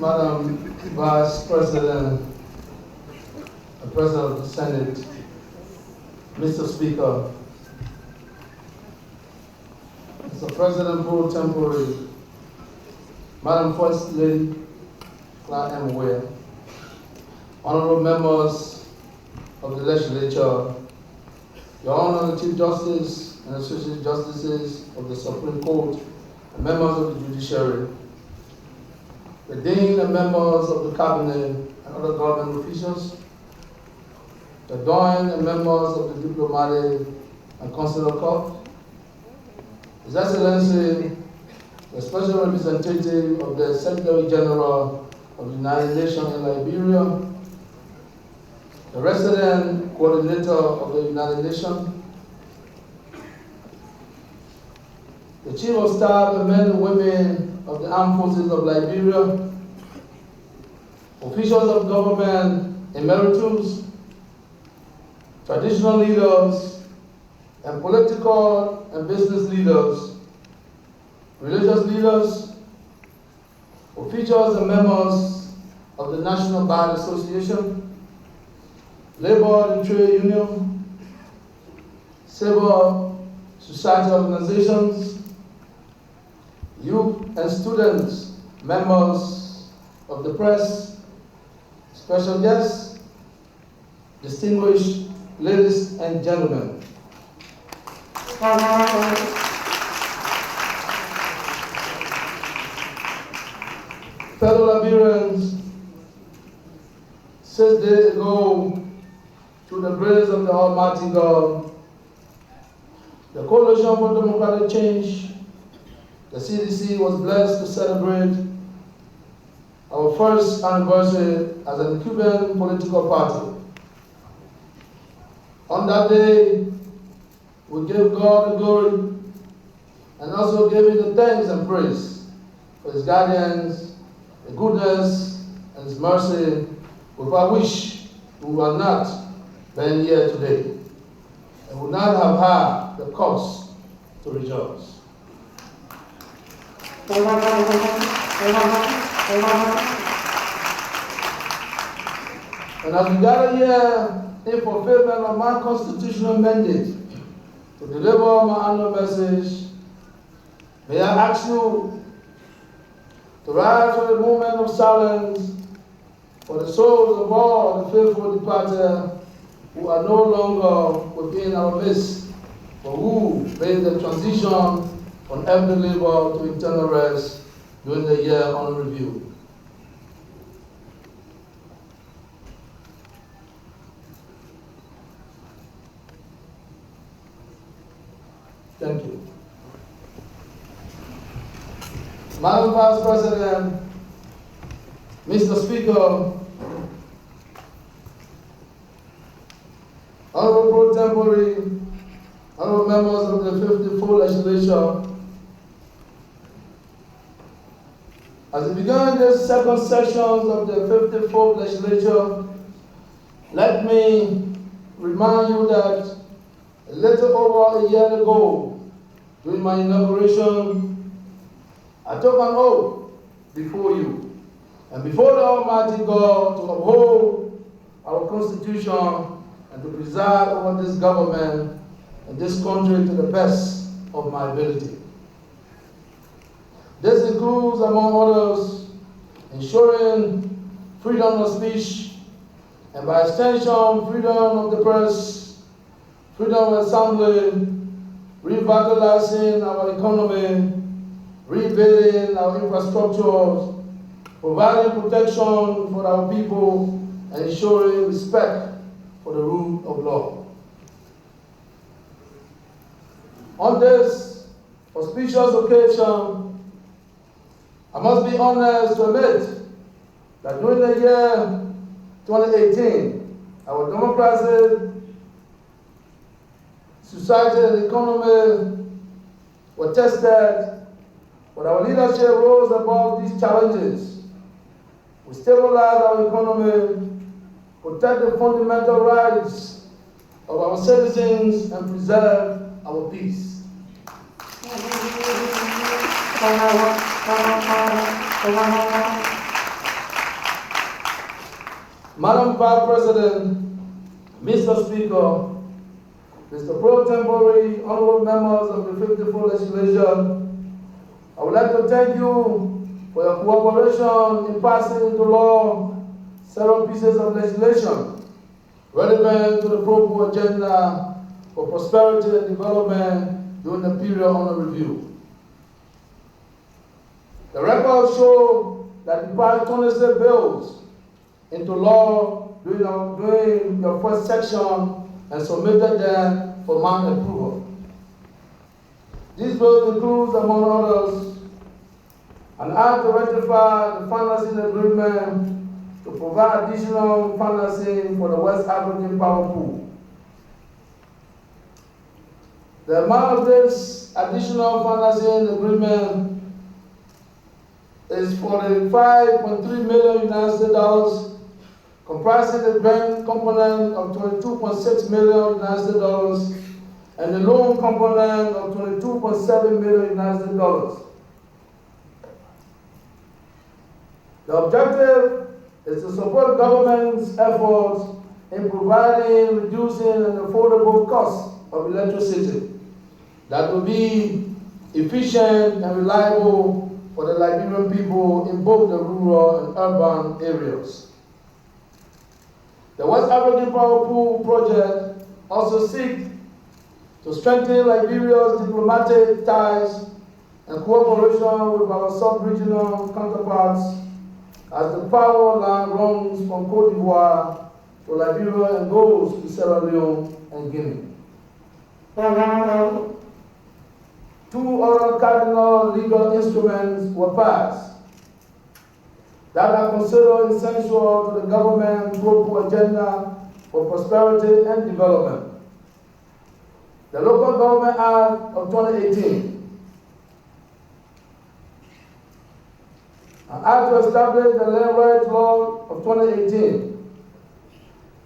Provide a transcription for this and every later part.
Madam Vice President, the President of the Senate, Mr. Speaker, Mr. President pro tempore, Madam First Lady Manneh Weah, honorable members of the Legislature, Your Honor, the Chief Justice and Associate Justices of the Supreme Court, and members of the Judiciary, the Dean and members of the Cabinet and other government officials, the Dean and members of the Diplomatic and Consular Corps, His Excellency, the Special Representative of the Secretary General of the United Nations in Liberia, the resident coordinator of the United Nations, the Chief of Staff and men and women of the Armed Forces of Liberia, officials of government, emeritus, traditional leaders, and political and business leaders, religious leaders, officials and members of the National Bar Association, labor and trade union, civil society organizations, youth and students, members of the press, special guests, distinguished ladies and gentlemen. Fellow Liberians, 6 days ago, through the grace of the Almighty God, the Coalition for Democratic Change, the CDC, was blessed to celebrate our first anniversary as a Cuban political party. On that day, we give God the glory and also give Him the thanks and praise for His guidance, the goodness, and His mercy, without which we would not been here today and would not have had the cause to rejoice. And as we gather here in fulfillment of my constitutional mandate to deliver my annual message, may I ask you to rise for a moment of silence for the souls of all the faithful departed who are no longer within our midst, for who made the transition from earthly labor to eternal rest during the year under review. Thank you. Madam Vice President, Mr. Speaker, Honorable Pro Tempore, honorable members of the 54th Legislature, as we begin this second session of the 54th Legislature, let me remind you that a little over a year ago, during my inauguration, I took an oath before you and before the Almighty God to uphold our Constitution and to preside over this government and this country to the best of my ability. This includes, among others, ensuring freedom of speech and by extension, freedom of the press, freedom of assembly, revitalizing our economy, rebuilding our infrastructure, providing protection for our people, and ensuring respect for the rule of law. On this auspicious occasion, I must be honest to admit that during the year 2018, our democracy, society, and economy were tested, but our leadership rose above these challenges. We stabilized our economy, protect the fundamental rights of our citizens, and preserve our peace. Madam Vice President, Mr. Speaker, Mr. Pro Tempore, honorable members of the 54th Legislature, I would like to thank you for your cooperation in passing into law several pieces of legislation relevant to the Pro agenda for prosperity and development during the period under review. The records show that you passed 26 bills into law during your first section and submitted them for my approval. These bills include, among others, an act to ratify the financing agreement to provide additional financing for the West African Power Pool. The amount of this additional financing agreement is $45.3 million US, comprising the grant component of $22.6 million US and the loan component of $22.7 million US. The objective is to support government's efforts in providing, reducing, and affordable costs of electricity that will be efficient and reliable for the Liberian people in both the rural and urban areas. The West African Power Pool project also seeks to strengthen Liberia's diplomatic ties and cooperation with our sub-regional counterparts as the power line runs from Côte d'Ivoire to Liberia and goes to Sierra Leone and Guinea. Two other cardinal legal instruments were passed that are considered essential to the government's global agenda for prosperity and development. The Local Government Act of 2018, an act to establish the Land Rights Law of 2018.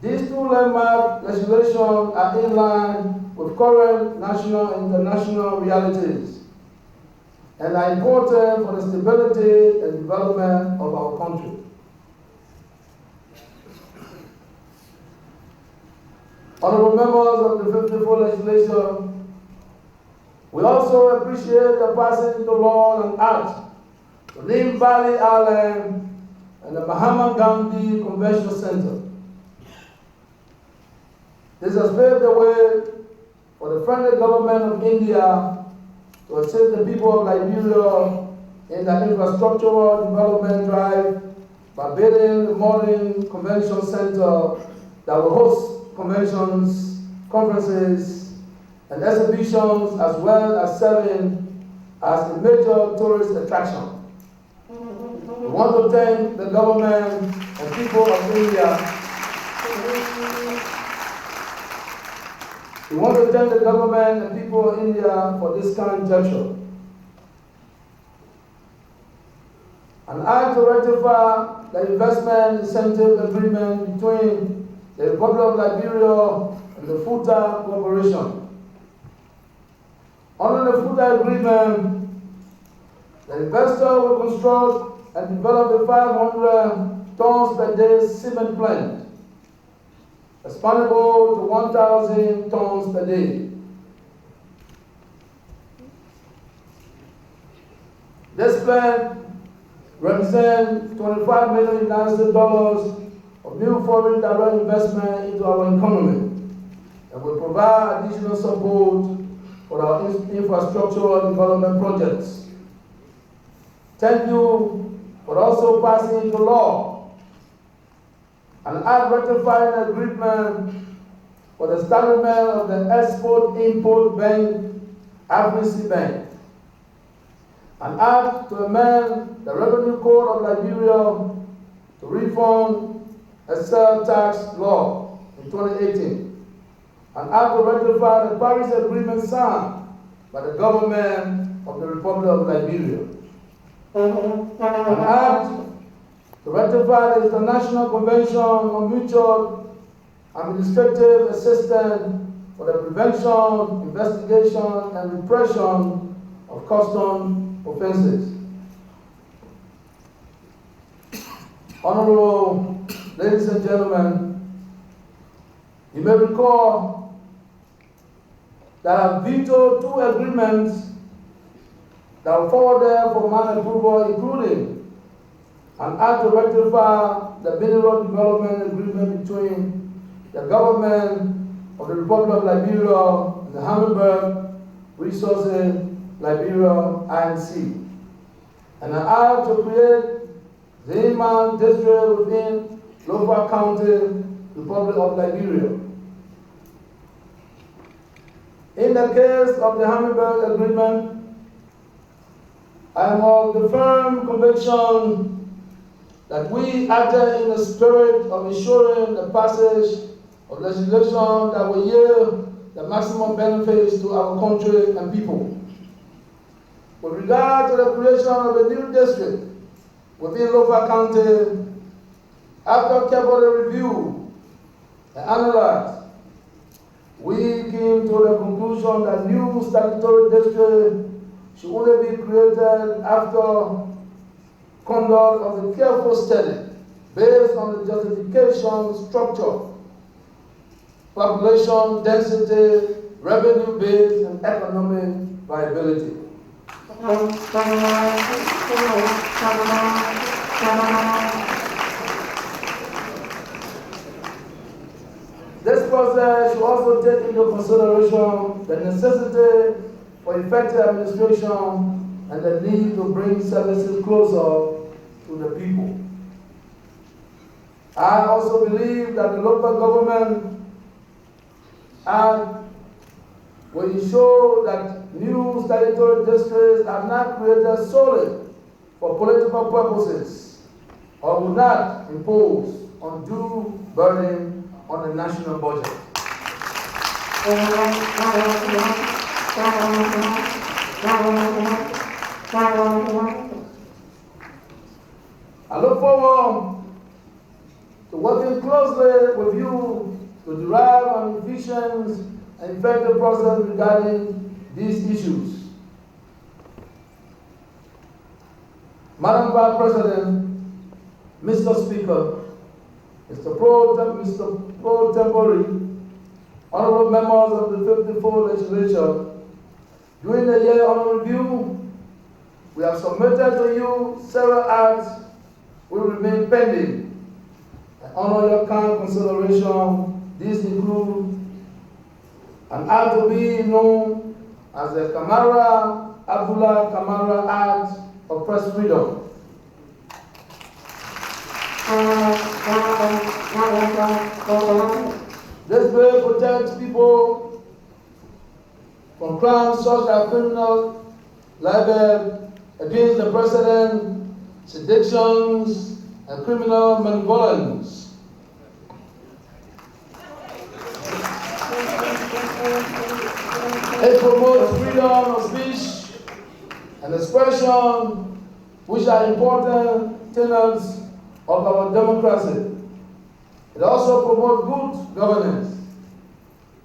These two landmark legislations are in line with current national and international realities and are important for the stability and development of our country. Honorable members of the 54th Legislature, we also appreciate the passing into law and act the Lim Valley Island and the Mahatma Gandhi Convention Center. This has paved the way for the friendly government of India to assist the people of Liberia in the infrastructural development drive by building a modern convention center that will host conventions, conferences, and exhibitions, as well as serving as a major tourist attraction. We want to thank the government and people of India. We want to thank the government and people of India for this kind gesture. An act to ratify the investment incentive agreement between the Republic of Liberia and the FUTA Corporation. Under the FUTA agreement, the investor will construct and develop a 500 tons per day cement plant, expandable to 1,000 tons per day. This plant represents $25 million of new foreign direct investment into our economy and will provide additional support for our infrastructural development projects. Thank you for also passing into law an act ratifying an agreement for the establishment of the Export-Import Bank, Africa Bank. An act to amend the Revenue Code of Liberia to reform excise tax law in 2018. An act to ratify the Paris Agreement signed by the government of the Republic of Liberia. An act to ratify the International Convention on Mutual Administrative Assistance for the prevention, investigation, and repression of custom offenses. Honorable ladies and gentlemen, you may recall that I vetoed two agreements that were forwarded for my approval, including an act to ratify the Mineral Development Agreement between the government of the Republic of Liberia and the Hammerberg Resources Liberia INC, and an act to create the Iman district within Lofa County, Republic of Liberia. In the case of the Hammerberg Agreement, I am of the firm conviction that we acted in the spirit of ensuring the passage of legislation that will yield the maximum benefits to our country and people. With regard to the creation of a new district within Lofa County, after careful review and analysis, we came to the conclusion that new statutory district should only be created after conduct of a careful study based on the justification, structure, population density, revenue base, and economic viability. This process should also take into consideration the necessity for effective administration and the need to bring services closer to the people. I also believe that the local government Act will ensure that new statutory districts are not created solely for political purposes or will not impose undue burden on the national budget. I look forward to working closely with you to derive an efficient and effective process regarding these issues. Madam Vice President, Mr. Speaker, Mr. Pro Tempore, honorable members of the 54th Legislature, during the year under review, we have submitted to you several acts which remain pending. And honor your kind consideration. These include an act to be known as the Kamara Abdullah Kamara Act of Press Freedom. This bill protects people from crimes such as criminal libel against the president, seditious, and criminal malevolence. It promotes freedom of speech and expression, which are important tenets of our democracy. It also promotes good governance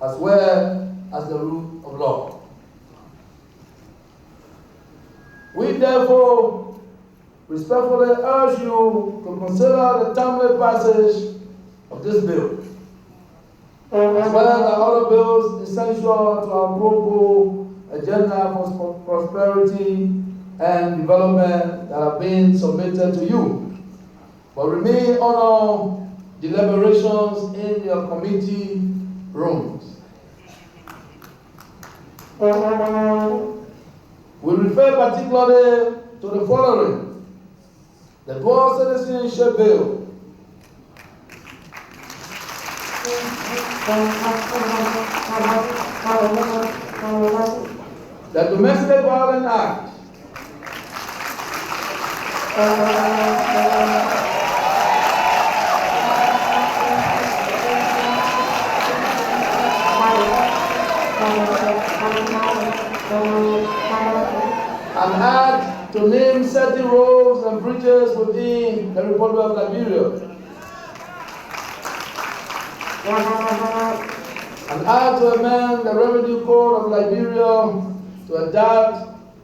as well as the rule of law. We therefore respectfully urge you to consider the timely passage of this bill, as well as the other bills essential to our global agenda for prosperity and development that have been submitted to you, but remain on our deliberations in your committee rooms. We refer particularly to the following: the Dual Citizenship Bill, the Domestic Violence Act, an act to name certain roads and bridges within the Republic of Liberia, an act to amend the Revenue Code of Liberia to adopt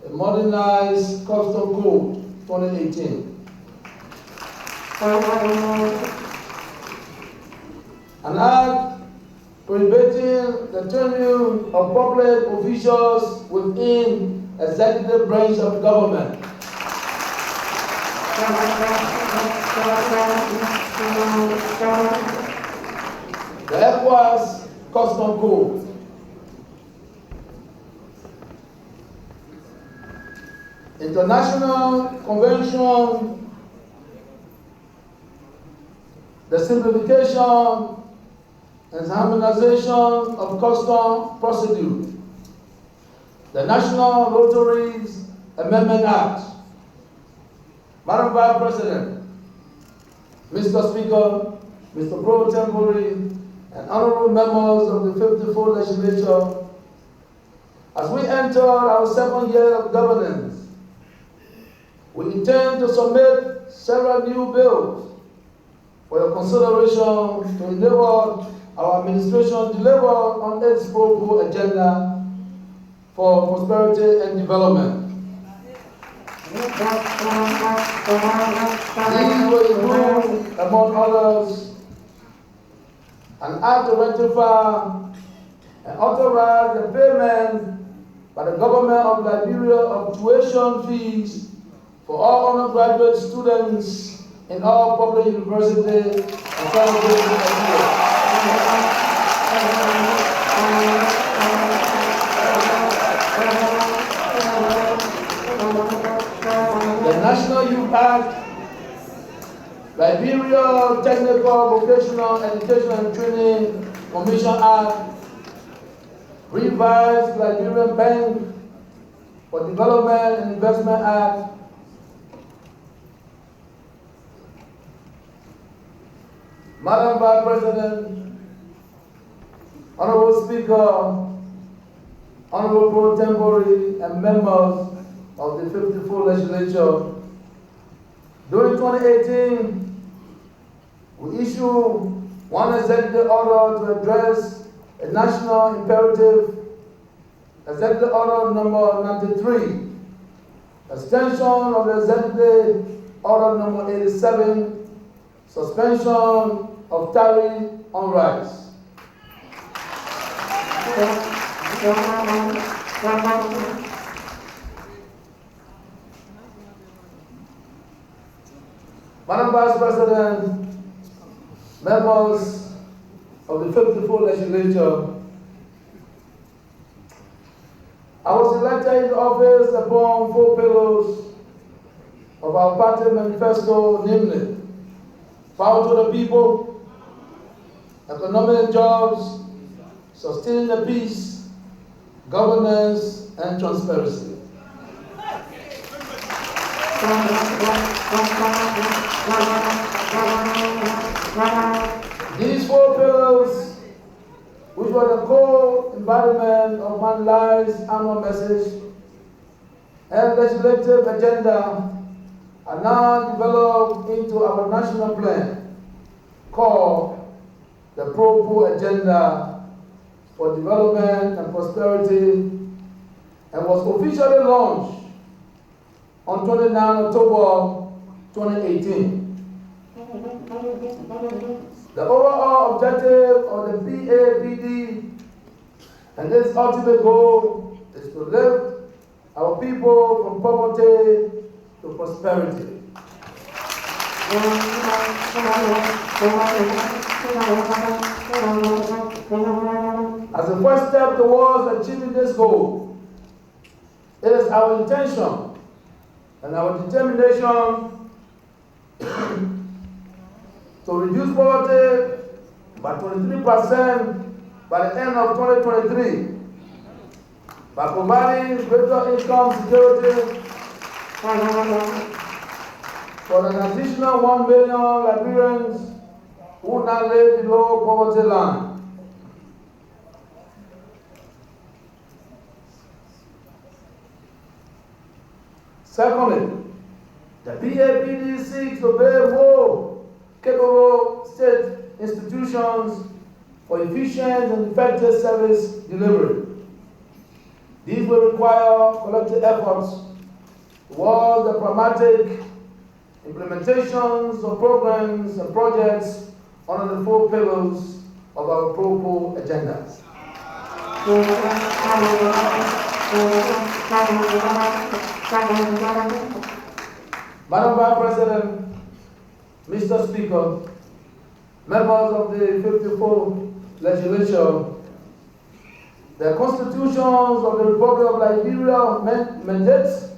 a modernized Custom Code 2018, an act prohibiting the tenure of public officials within executive branch of government, the ECOWAS Custom Code, International Convention, the simplification and harmonization of custom procedure, the National Lotteries Amendment Act. Madam Vice President, Mr. Speaker, Mr. Pro Tempore, and honorable members of the 54th Legislature, as we enter our second year of governance, we intend to submit several new bills for your consideration to enable our administration deliver on its pro agenda for prosperity and development. These will include, among others, an act to rectify and authorize the payment by the government of Liberia of tuition fees for all undergraduate students in all public universities and colleges. The National Youth Act, Liberia Technical Vocational Education and Training Commission Act, revised Liberian Bank for Development and Investment Act, Madam Vice President, Honorable Speaker, Honorable Pro Tempore, and members of the 54th Legislature, during 2018, we issued one executive order to address a national imperative, Executive Order number 93, extension of the Executive Order number 87, suspension of tariff on rice. Madam Vice President, members of the 54th Legislature, I was elected into office upon 4 pillars of our party manifesto, namely, power to the people, economic jobs, sustaining the peace, governance, and transparency. These 4 pillars, which were the core embodiment of Man Life's annual message and legislative agenda, are now developed into our national plan called the Pro Agenda for Development and Prosperity, and was officially launched on 29 October 2018. The overall objective of the PAPD and its ultimate goal is to lift our people from poverty to prosperity. As a first step towards achieving this goal, it is our intention and our determination to reduce poverty by 23% by the end of 2023 by providing greater income security for an additional 1 million Liberians who now live below poverty line. Secondly, the PAPD seeks to build more capable state institutions for efficient and effective service delivery. These will require collective efforts towards the pragmatic implementations of programs and projects under the 4 pillars of our Pro agenda. Madam Vice President, Mr. Speaker, members of the 54th Legislature, the constitutions of the Republic of Liberia mandates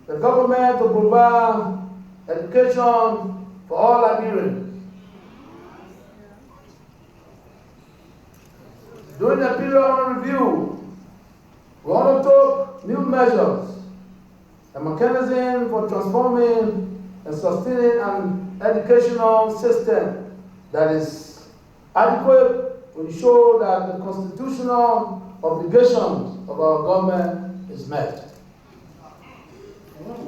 the government to provide education for all Liberians. During the period of review, we undertook new measures, a mechanism for transforming and sustaining an educational system that is adequate to ensure that the constitutional obligations of our government is met.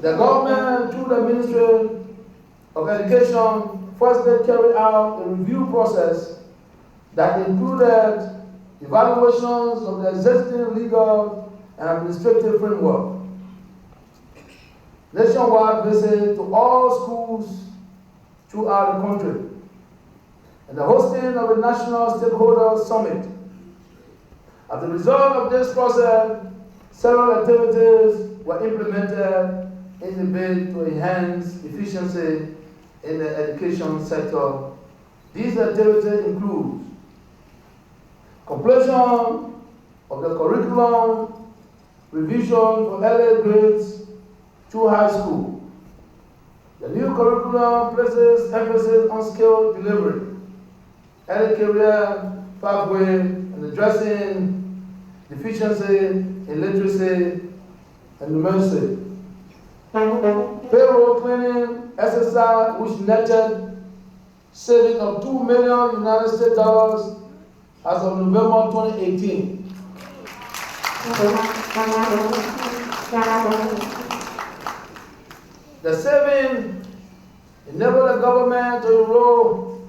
The government, through the Ministry of Education, firstly carried out a review process that included evaluations of the existing legal and administrative framework, nationwide visit to all schools throughout the country, and the hosting of a national stakeholder summit. As a result of this process, several activities were implemented in the bid to enhance efficiency in the education sector. These activities include completion of the curriculum revision for early grades through high school. The new curriculum places emphasis on skill delivery, early career pathway, and addressing deficiency in literacy and numeracy. Payroll cleaning exercise, which netted saving of $2 million US as of November 2018. The saving enabled the government to enroll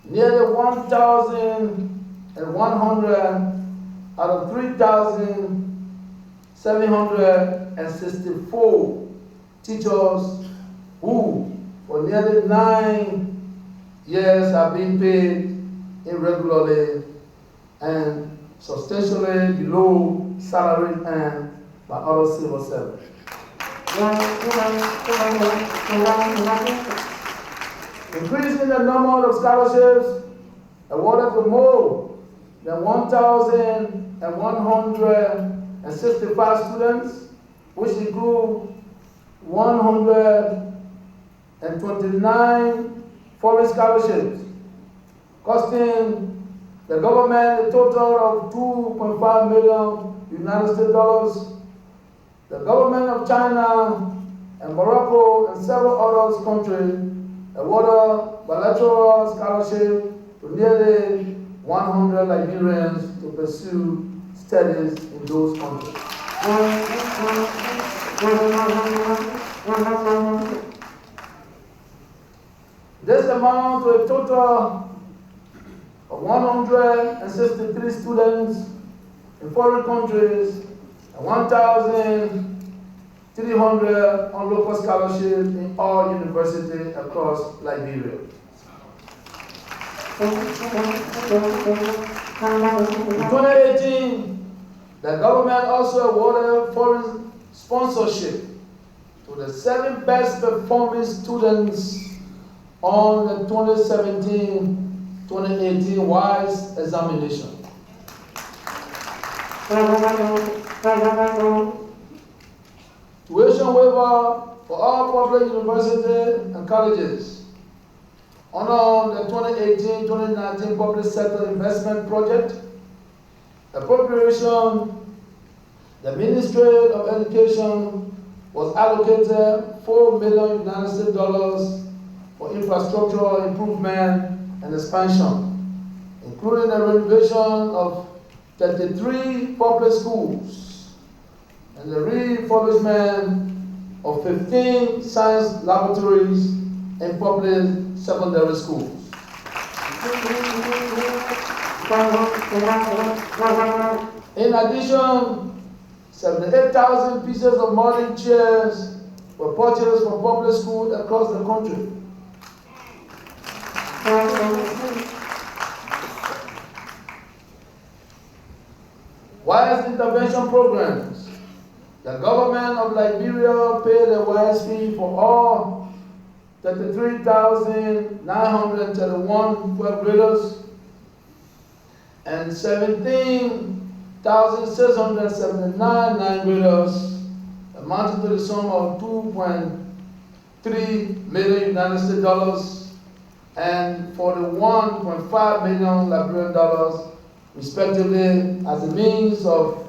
nearly 1,100 out of 3,764 teachers who, for nearly 9 years, have been paid irregularly and substantially below salary earned by other civil servants. Increasing the number of scholarships awarded to more than 1,165 students, which include 129 foreign scholarships, costing the government a total of $2.5 million US. The government of China and Morocco and several other countries awarded bilateral scholarships to nearly 100 Liberians to pursue studies in those countries. This amounts to a total of 163 students in foreign countries and 1,300 on local scholarships in all universities across Liberia. In 2018, the government also awarded foreign sponsorship to the 7 best performing students on the 2017-2018 WISE examination. Tuition waiver for all public universities and colleges. Under the 2018-2019 Public Sector Investment Project, appropriation, the Ministry of Education was allocated $4 million US for infrastructural improvement and expansion, including the renovation of 33 public schools and the refurbishment of 15 science laboratories in public secondary schools. In addition, 78,000 pieces of modern chairs were purchased from public schools across the country. WISE intervention programs. The government of Liberia paid a WISE fee for all 33,931 12th graders and 17,679 9th graders, amounting to the sum of $2.3 million US and $41.5 million Liberian dollars, respectively, as a means of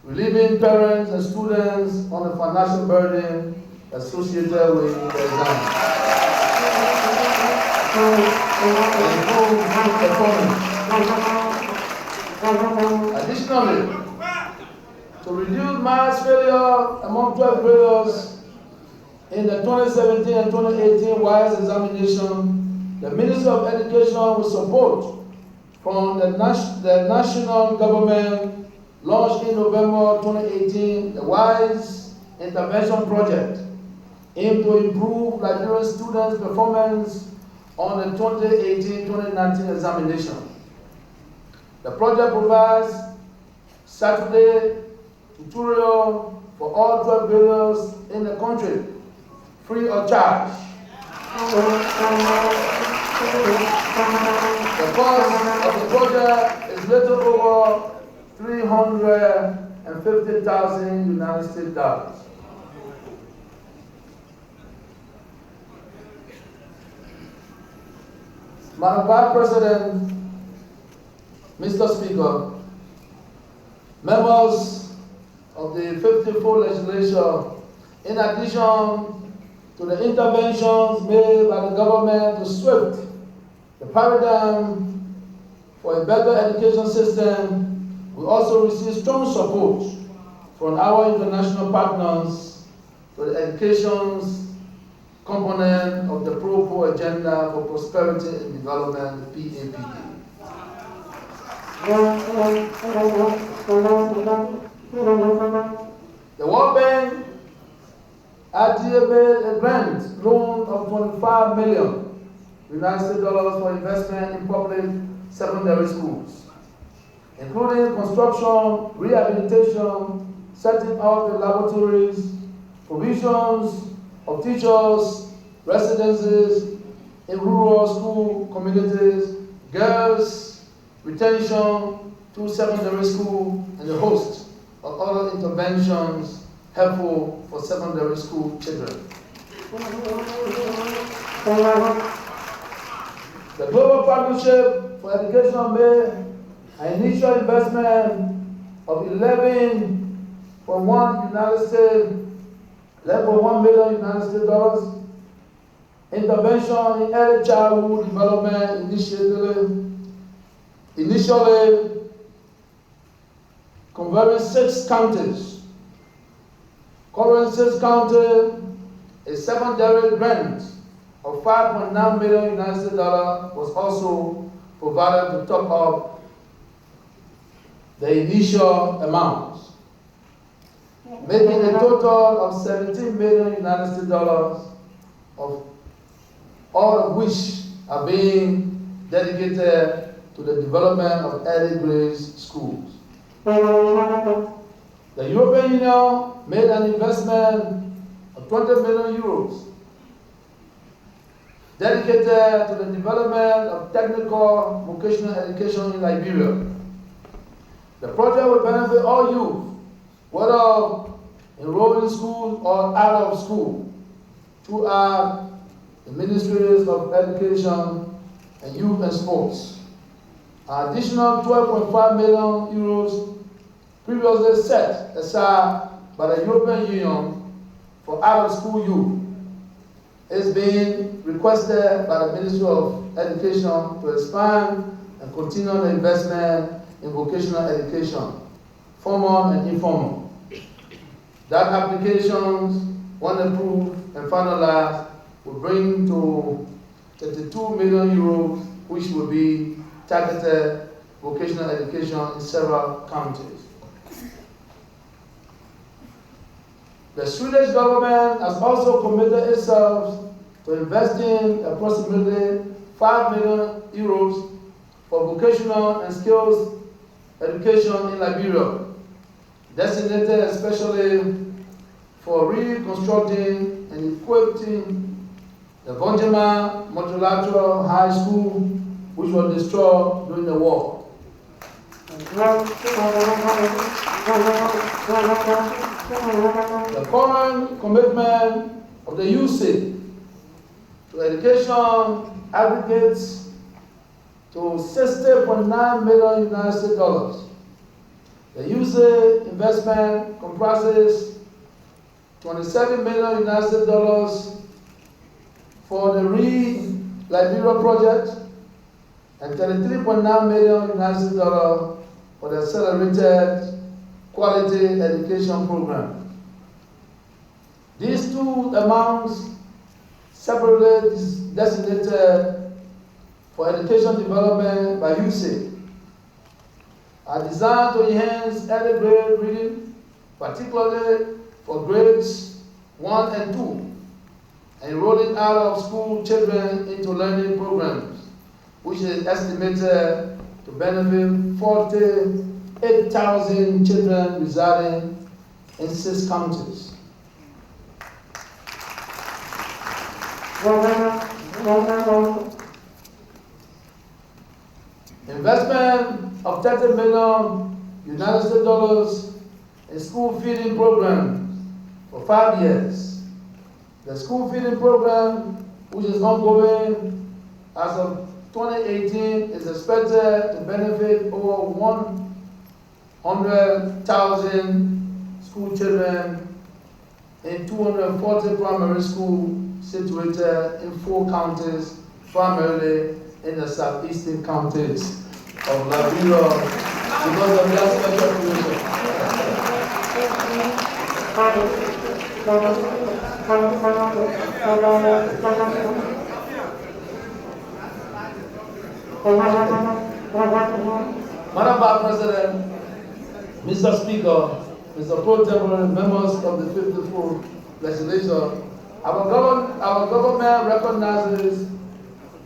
relieving parents and students on the financial burden associated with the exam. Additionally, to reduce mass failure among 12th graders in the 2017 and 2018 WISE examination, the Ministry of Education, with support from the national government, launched in November 2018 the WISE Intervention Project, aimed to improve Liberian students' performance on the 2018-2019 examination. The project provides Saturday tutorial for all 12 graders in the country, free of charge. The cost of the project is little over $350,000 United States dollars. Madam Vice President, Mr. Speaker, members of the 54th Legislature, in addition to the interventions made by the government to shift the paradigm for a better education system, we also receive strong support from our international partners to the education's component of the Pro Agenda for Prosperity and Development, PAPD. The World Bank made a grant loan of $25 million United States dollars for investment in public secondary schools, including construction, rehabilitation, setting up the laboratories, provisions of teachers, residences in rural school communities, girls' retention to secondary school, and a host of other interventions helpful for secondary school children. The Global Partnership for Education made an initial investment of $11.1 million United States dollars. Intervention in early childhood development initially covering 6 counties. Covering 6 counties, a secondary grant of $5.9 million United States dollars was also provided to top up the initial amounts, making a total of $17 million United States dollars, of all of which are being dedicated to the development of early grade schools. The European Union made an investment of 20 million euros dedicated to the development of technical vocational education in Liberia. The project will benefit all youth, whether enrolled in school or out of school, throughout the Ministries of Education and Youth and Sports. An additional 12.5 million euros previously set aside by the European Union for out-of-school youth is being requested by the Ministry of Education to expand and continue the investment in vocational education, formal and informal. That applications, when approved and finalized, will bring to 32 million euros, which will be targeted vocational education in several counties. The Swedish government has also committed itself to investing approximately 5 million euros for vocational and skills education in Liberia, designated especially for reconstructing and equipping the Vonjema Multilateral High School, which was destroyed during the war. The current commitment of the UC to education aggregates to $60.9 million United States dollars. The UC investment comprises $27 million United States dollars for the Liberia project and $33.9 million United States dollars for the accelerated quality education program. These two amounts, separately designated for education development by USAID, are designed to enhance early grade reading, particularly for grades 1 and 2, enrolling out of school children into learning programs, which is estimated to benefit 48,000 children residing in 6 counties. Investment of $30 million United States dollars in school feeding programs for 5 years. The school feeding program, which is ongoing as of 2018, is expected to benefit over 100,000 school children in 240 primary schools situated in 4 counties, primarily in the southeastern counties of Liberia, because of their special creation. Madam Vice President, Mr. Speaker, Mr. Pro Tempore, members of the 54th Legislature, our government recognizes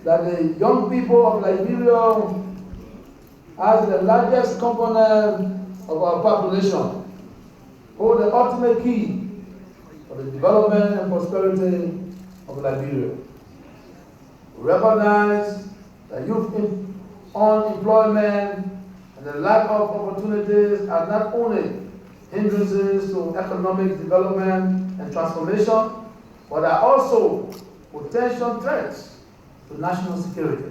that the young people of Liberia as the largest component of our population hold the ultimate key for the development and prosperity of Liberia. We recognize that youth unemployment and the lack of opportunities are not only hindrances to economic development and transformation, but are also potential threats to national security.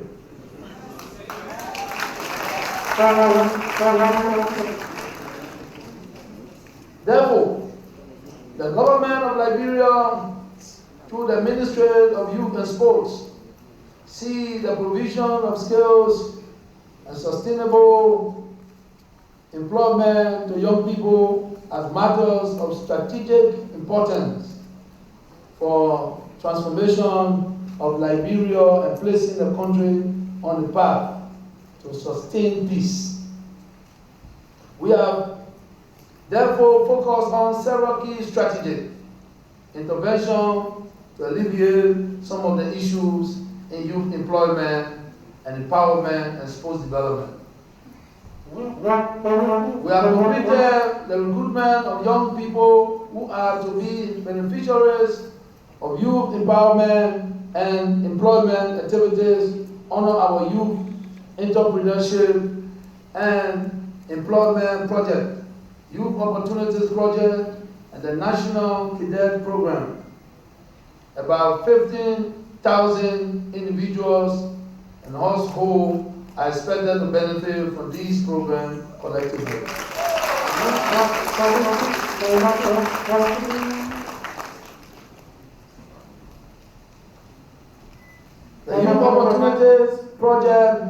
Therefore, the government of Liberia, through the Ministry of Youth and Sports, see the provision of skills and sustainable employment to young people as matters of strategic importance for transformation of Liberia and placing the country on the path to sustain peace. We have therefore focused on several key strategic interventions to alleviate some of the issues in youth employment and empowerment and sports development. We have completed the recruitment of young people who are to be beneficiaries of youth empowerment and employment activities under our youth entrepreneurship and employment project, youth opportunities project, and the national cadet program. About 15,000 individuals and households are expected to benefit from these programs collectively. The Youth Opportunities Project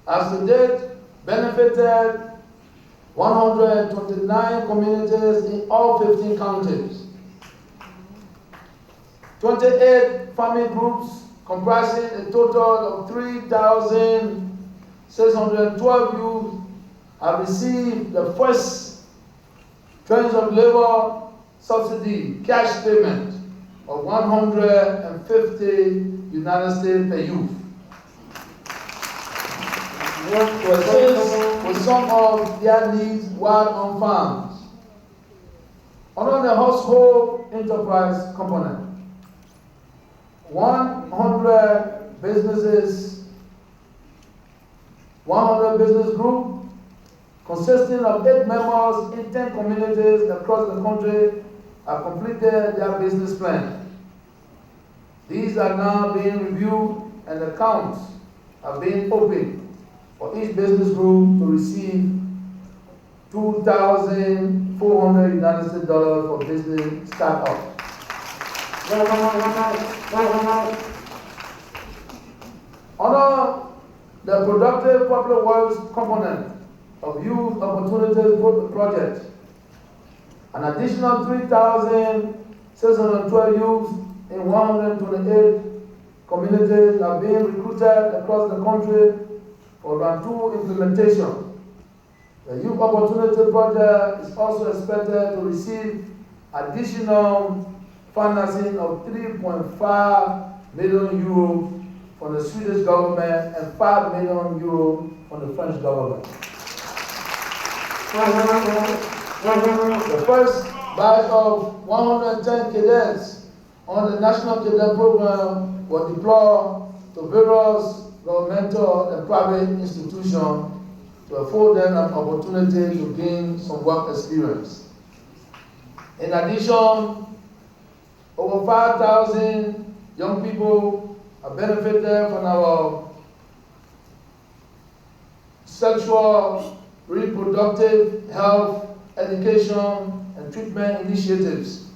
has to date benefited 129 communities in all 15 counties. 28 farming groups comprising a total of 3,612 youth have received the first tranche of labor subsidy cash payment of 150 United States per youth. To assist with some of their needs while on farms. Under the household enterprise component, 100 business groups consisting of 8 members in 10 communities across the country have completed their business plan. These are now being reviewed and accounts are being opened for each business group to receive $2,400 United States dollars for business startup. Honor the productive public works component of Youth Opportunities Project. An additional 3,612 youths in 128 communities are being recruited across the country for round 2 implementation. The Youth Opportunity Project is also expected to receive additional financing of 3.5 million euro from the Swedish government and 5 million euro from the French government. The first batch of 110 cadets on the National Cadet Program were deployed to various governmental and private institutions to afford them an opportunity to gain some work experience. In addition, over 5,000 young people have benefited from our sexual, reproductive health, education, and treatment initiatives,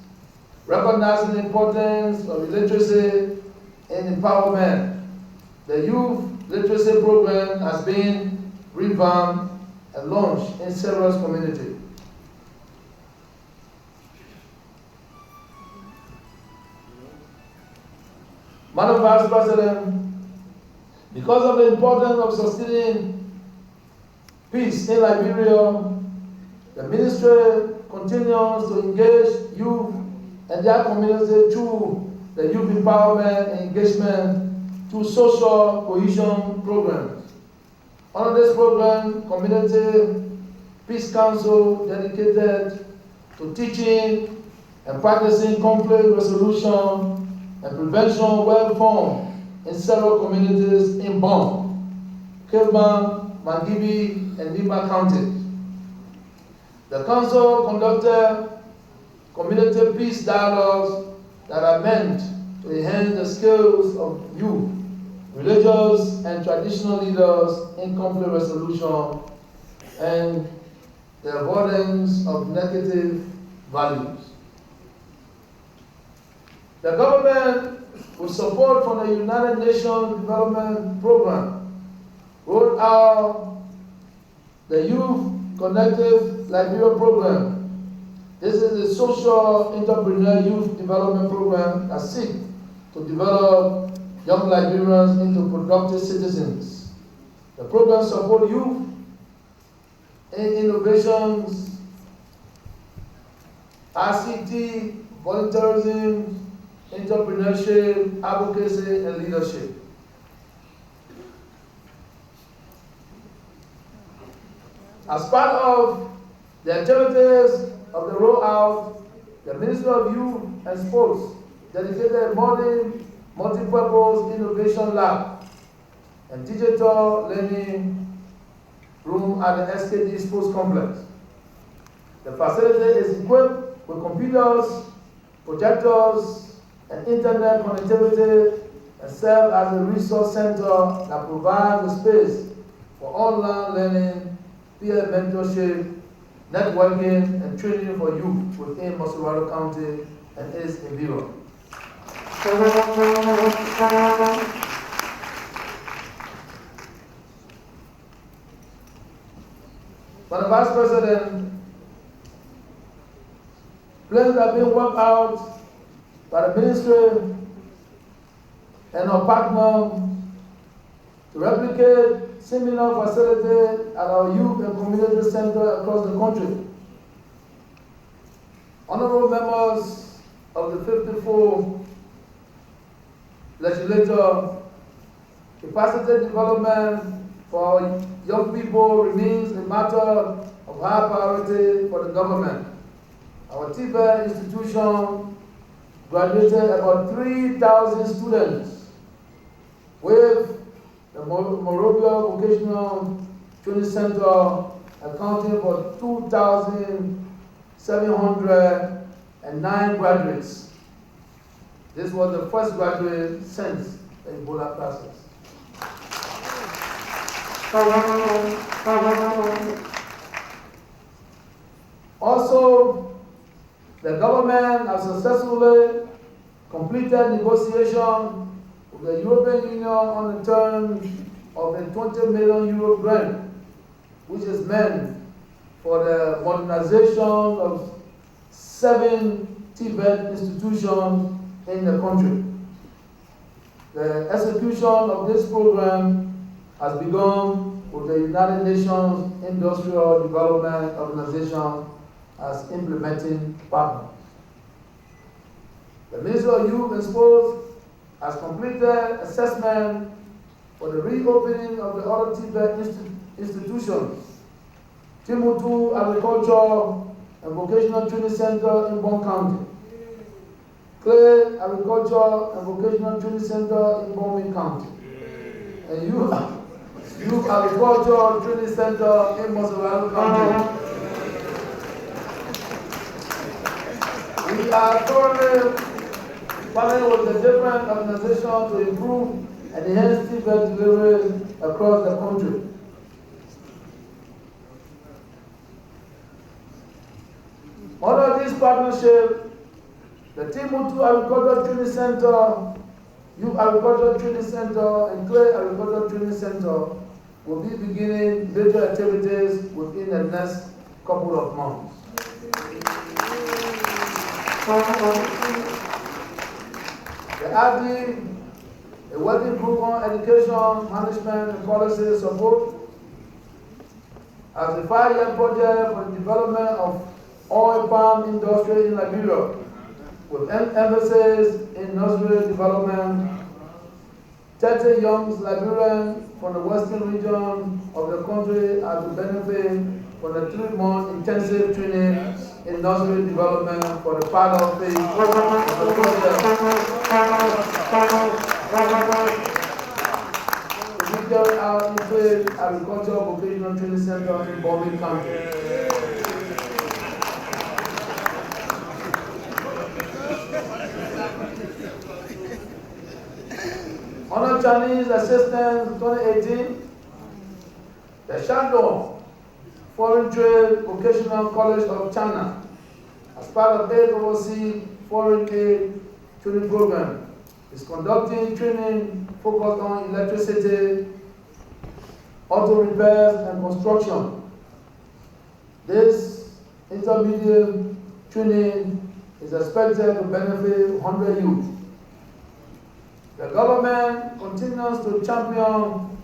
recognizing the importance of literacy and empowerment. The Youth Literacy Program has been revamped and launched in several communities. Madam Vice President, because of the importance of sustaining peace in Liberia, the ministry continues to engage youth and their community through the youth empowerment and engagement through social cohesion programs. Under this program, Community Peace Council dedicated to teaching and practicing conflict resolution and prevention were formed in several communities in Bong, Kilburn, Mangibi, and Niba counties. The council conducted community peace dialogues that are meant to enhance the skills of youth, religious and traditional leaders in conflict resolution and the avoidance of negative values. The government, with support from the United Nations Development Program, rolled out the Youth Connective Liberia Program. This is a social entrepreneur youth development program that seeks to develop young Liberians into productive citizens. The program supports youth in innovations, ICT, volunteerism, entrepreneurship, advocacy, and leadership. As part of the activities of the rollout, the Ministry of Youth and Sports dedicated a modern multi-purpose innovation lab and digital learning room at the SKD Sports Complex. The facility is equipped with computers, projectors, and internet connectivity and serves as a resource center that provides a space for online learning, peer mentorship, networking, and training for youth within Mansion-Liberia County and its environment. Madam Vice President, plans are being worked out by the ministry and our partner to replicate similar facilities at our youth and community center across the country. Honorable members of the 54 Legislature, capacity development for our young people remains a matter of high priority for the government. Our TVET institution graduated about 3,000 students, with the Monrovia Vocational Training Center accounting for 2,709 graduates. This was the first graduate since the Ebola crisis. Also, the government has successfully completed negotiation with the European Union on the terms of a 20 million euro grant, which is meant for the modernization of 7 Tibet institutions in the country. The execution of this program has begun with the United Nations Industrial Development Organization as implementing partner. The Ministry of Youth and Sports has completed assessment for the reopening of the other Tibet institutions, Timbuktu Agriculture and Vocational Training Center in Bon County, Clay Agriculture and Vocational Training Center in Bombay County, and Youth Agriculture Training Center in Mansion-Liberia County. We are currently partnering with the different organizations to improve and enhance Tibet delivery across the country. Under this partnership, the Timbuktu Agriculture Training Center, Youth Agriculture Training Center, and Clay Agriculture Training Center will be beginning major activities within the next couple of months. The RD, a working group on education, management, and policy support, has a 5-year project for the development of oil palm industry in Liberia, with emphasis in nursery development. 30 young Liberians from the western region of the country are to benefit from the 3-month intensive training in nursery development for the pilot phase of the project. To be carried out in Clay Agriculture Vocational Training Center in Bombay County. Under Chinese assistance 2018, the Shandong Foreign Trade Vocational College of China, as part of the overseas foreign aid training program, is conducting training focused on electricity, auto repairs, and construction. This intermediate training is expected to benefit 100 youth. The government continues to champion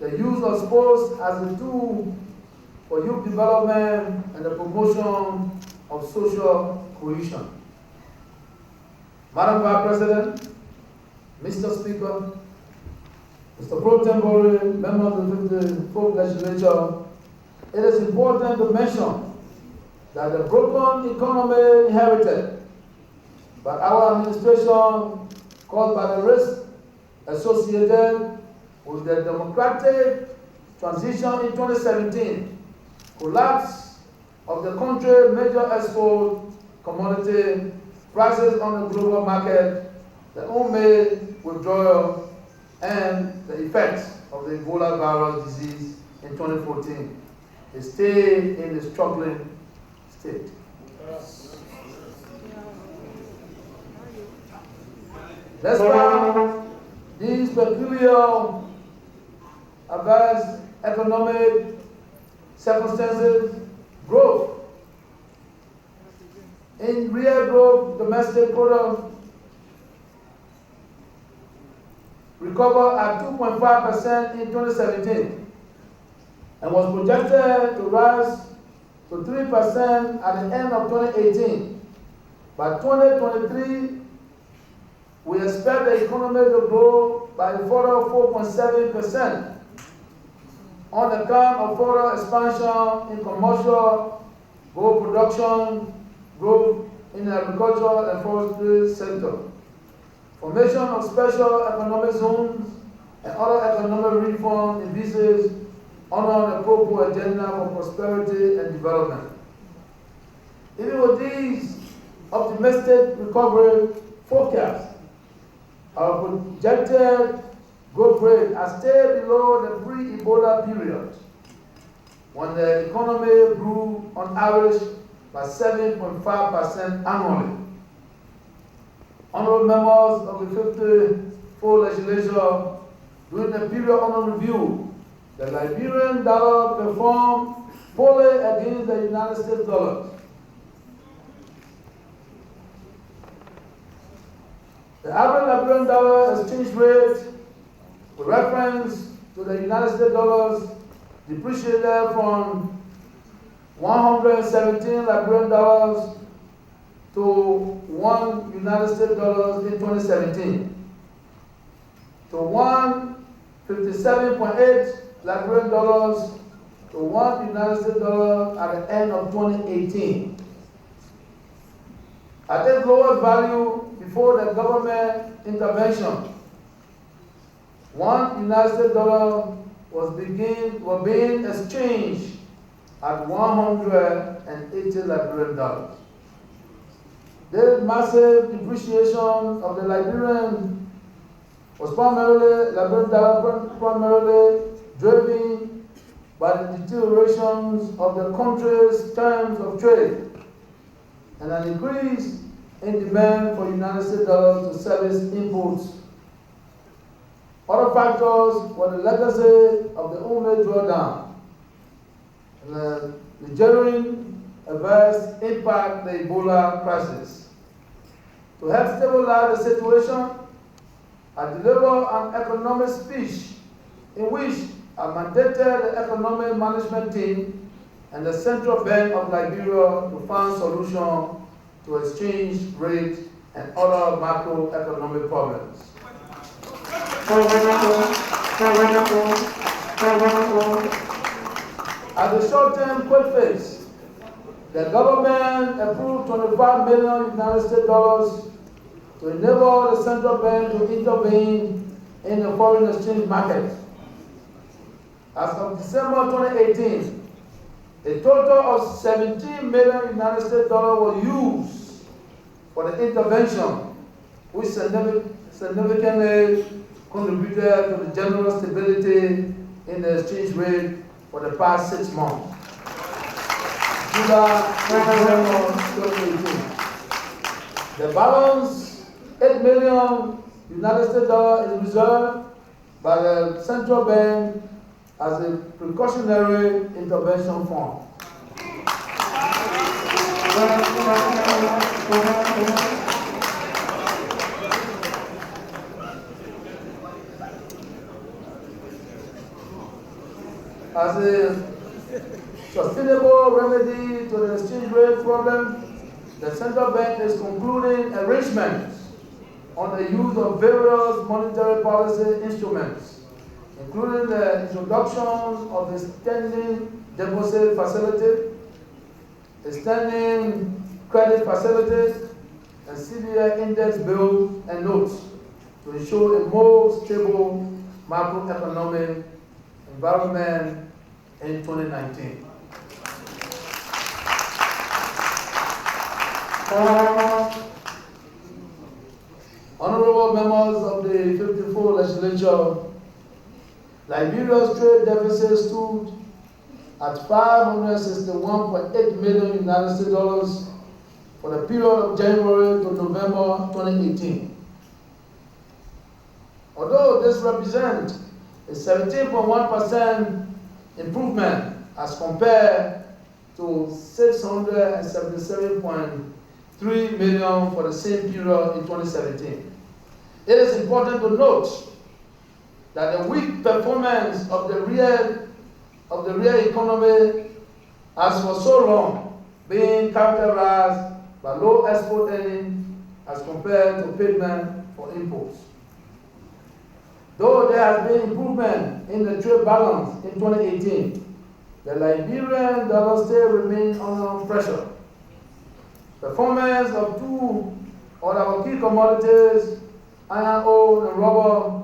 the use of sports as a tool for youth development and the promotion of social cohesion. Madam Vice President, Mr. Speaker, Mr. Pro Tempore, members of the 54th Legislature, it is important to mention that the broken economy inherited by our administration, caused by the risk associated with the democratic transition in 2017, collapse of the country's major export commodity, prices on the global market, the unmade withdrawal, and the effects of the Ebola virus disease in 2014. It stayed in a struggling state. Despite these peculiar adverse economic circumstances, growth in real growth domestic product recovered at 2.5% in 2017 and was projected to rise to 3% at the end of 2018. By 2023, we expect the economy to grow by a further 4.7% on account of further expansion in commercial gold production, growth in the agricultural and forestry sector, formation of special economic zones, and other economic reform envisaged under the Pro agenda for prosperity and development. Even with these optimistic recovery forecasts, our projected growth rate has stayed below the pre-Ebola period, when the economy grew on average by 7.5% annually. Honorable members of the Legislature, during the period under review, the Liberian dollar performed poorly against the United States dollar. The average Liberian dollar exchange rate with reference to the United States dollars depreciated from 117 Liberian dollars to $1 United States dollars in 2017, to 157.8 Liberian dollars to $1 United States dollar at the end of 2018. At its lowest value before the government intervention, $1 United States dollar was being exchanged at 180 Liberian dollars. This massive depreciation of the Liberian was primarily driven by the deteriorations of the country's terms of trade and an increase in demand for United States dollars to service imports. Other factors were the legacy of the Ume drawdown and the Nigerian adverse impact the Ebola crisis. To help stabilize the situation, I delivered an economic speech in which I mandated the economic management team and the Central Bank of Liberia to find solutions to exchange rate and other macroeconomic problems. As a short-term quick fix, the government approved $25 million United States dollars to enable the central bank to intervene in the foreign exchange market. As of December 2018, a total of $17 million United States dollars were used for the intervention, which significantly contributed to the general stability in the exchange rate for the past 6 months. July 2018. The balance, $8 million United States dollars, is reserved by the central bank as a precautionary intervention fund. As a sustainable remedy to the exchange rate problem, the central bank is concluding arrangements on the use of various monetary policy instruments, including the introduction of the standing deposit facility, a standing credit facility, and CBI index bills and notes to ensure a more stable macroeconomic environment in 2019. Honorable members of the 54th Legislature, Liberia's trade deficit stood at $561.8 million United States dollars for the period of January to November 2018. Although this represents a 17.1% improvement as compared to $677.3 million for the same period in 2017. It is important to note that the weak performance of the real economy has for so long been characterized by low export earnings as compared to payment for imports. Though there has been improvement in the trade balance in 2018, the Liberian dollar still remains under pressure. Performance of two of our key commodities, iron ore and rubber,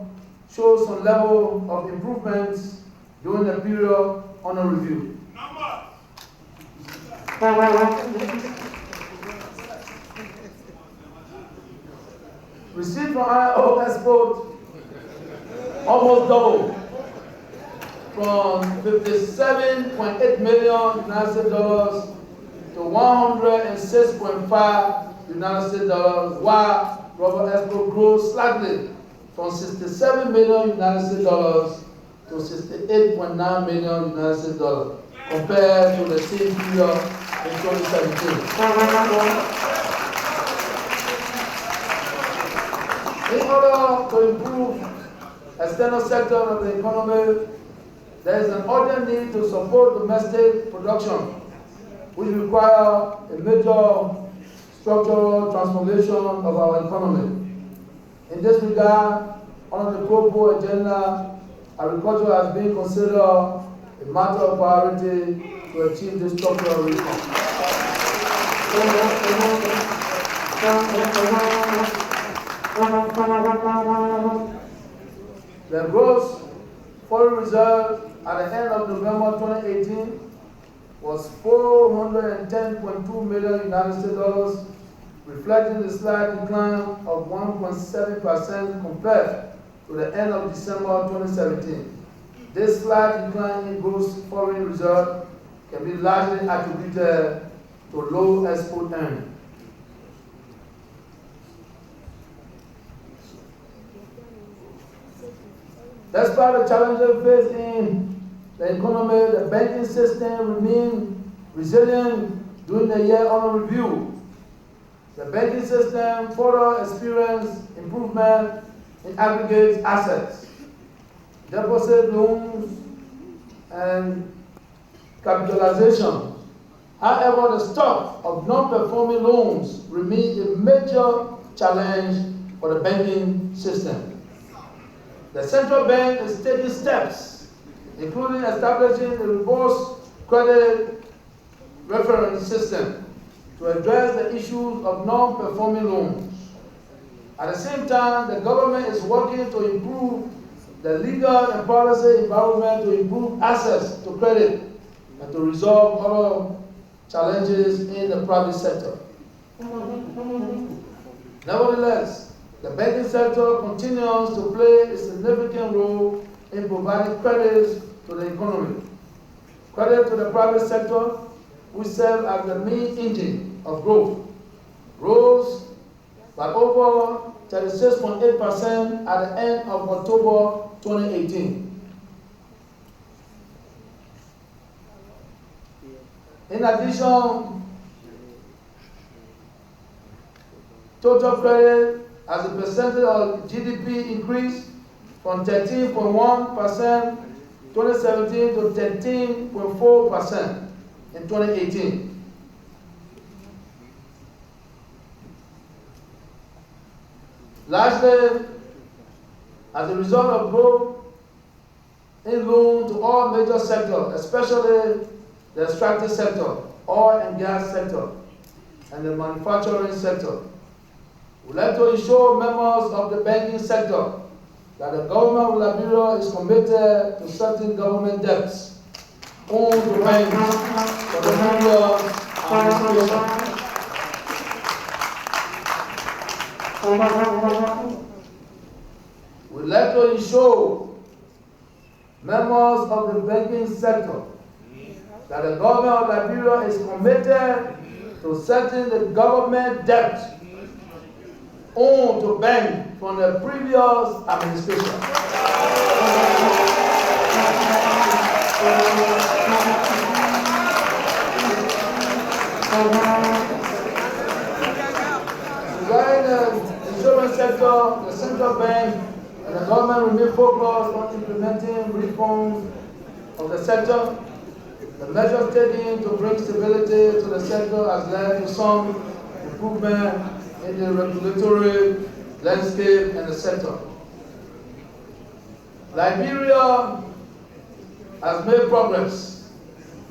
shows some level of improvements during the period under review. Receipts from iron ore export almost doubled from $57.8 million United States dollars to $106.5 United States dollars, while rubber export grew slightly from 67 million United States dollars to 68.9 million United States dollars compared to the same period in 2017. In order to improve external sector of the economy, there is an urgent need to support domestic production, which require a major structural transformation of our economy. In this regard, on the global agenda, agriculture has been considered a matter of priority to achieve this structural reform. The gross foreign reserve at the end of November 2018 was $410.2 million United States dollars, reflecting a slight decline of 1.7% compared to the end of December 2017. This slight decline in gross foreign reserve can be largely attributed to low export earnings. Despite the challenges faced in the economy, the banking system remained resilient during the year under review. The banking system further experienced improvement in aggregate assets, deposit loans, and capitalization. However, the stock of non-performing loans remains a major challenge for the banking system. The central bank is taking steps, including establishing a robust credit reference system to address the issues of non-performing loans. At the same time, the government is working to improve the legal and policy environment to improve access to credit and to resolve other challenges in the private sector. Nevertheless, the banking sector continues to play a significant role in providing credit to the economy. Credit to the private sector, which serves as the main engine of growth, rose by over 36.8% at the end of October 2018. In addition, total credit as a percentage of GDP increased from 13.1% 2017 to 13.4% in 2018. Largely, as a result of growth in loan to all major sectors, especially the extractive sector, oil and gas sector, and the manufacturing sector, we would like to assure members of the banking sector that the government of Liberia is committed to certain government debts owed to banks for the previous administration. We would like to ensure members of the banking sector that the government of Liberia is committed to settling the government debt owed to banks from the previous administration. Regarding the insurance sector, the central bank and the government remain focused on implementing reforms of the sector. The measures taken to bring stability to the sector has led to some improvement in the regulatory landscape and the sector. Liberia has made progress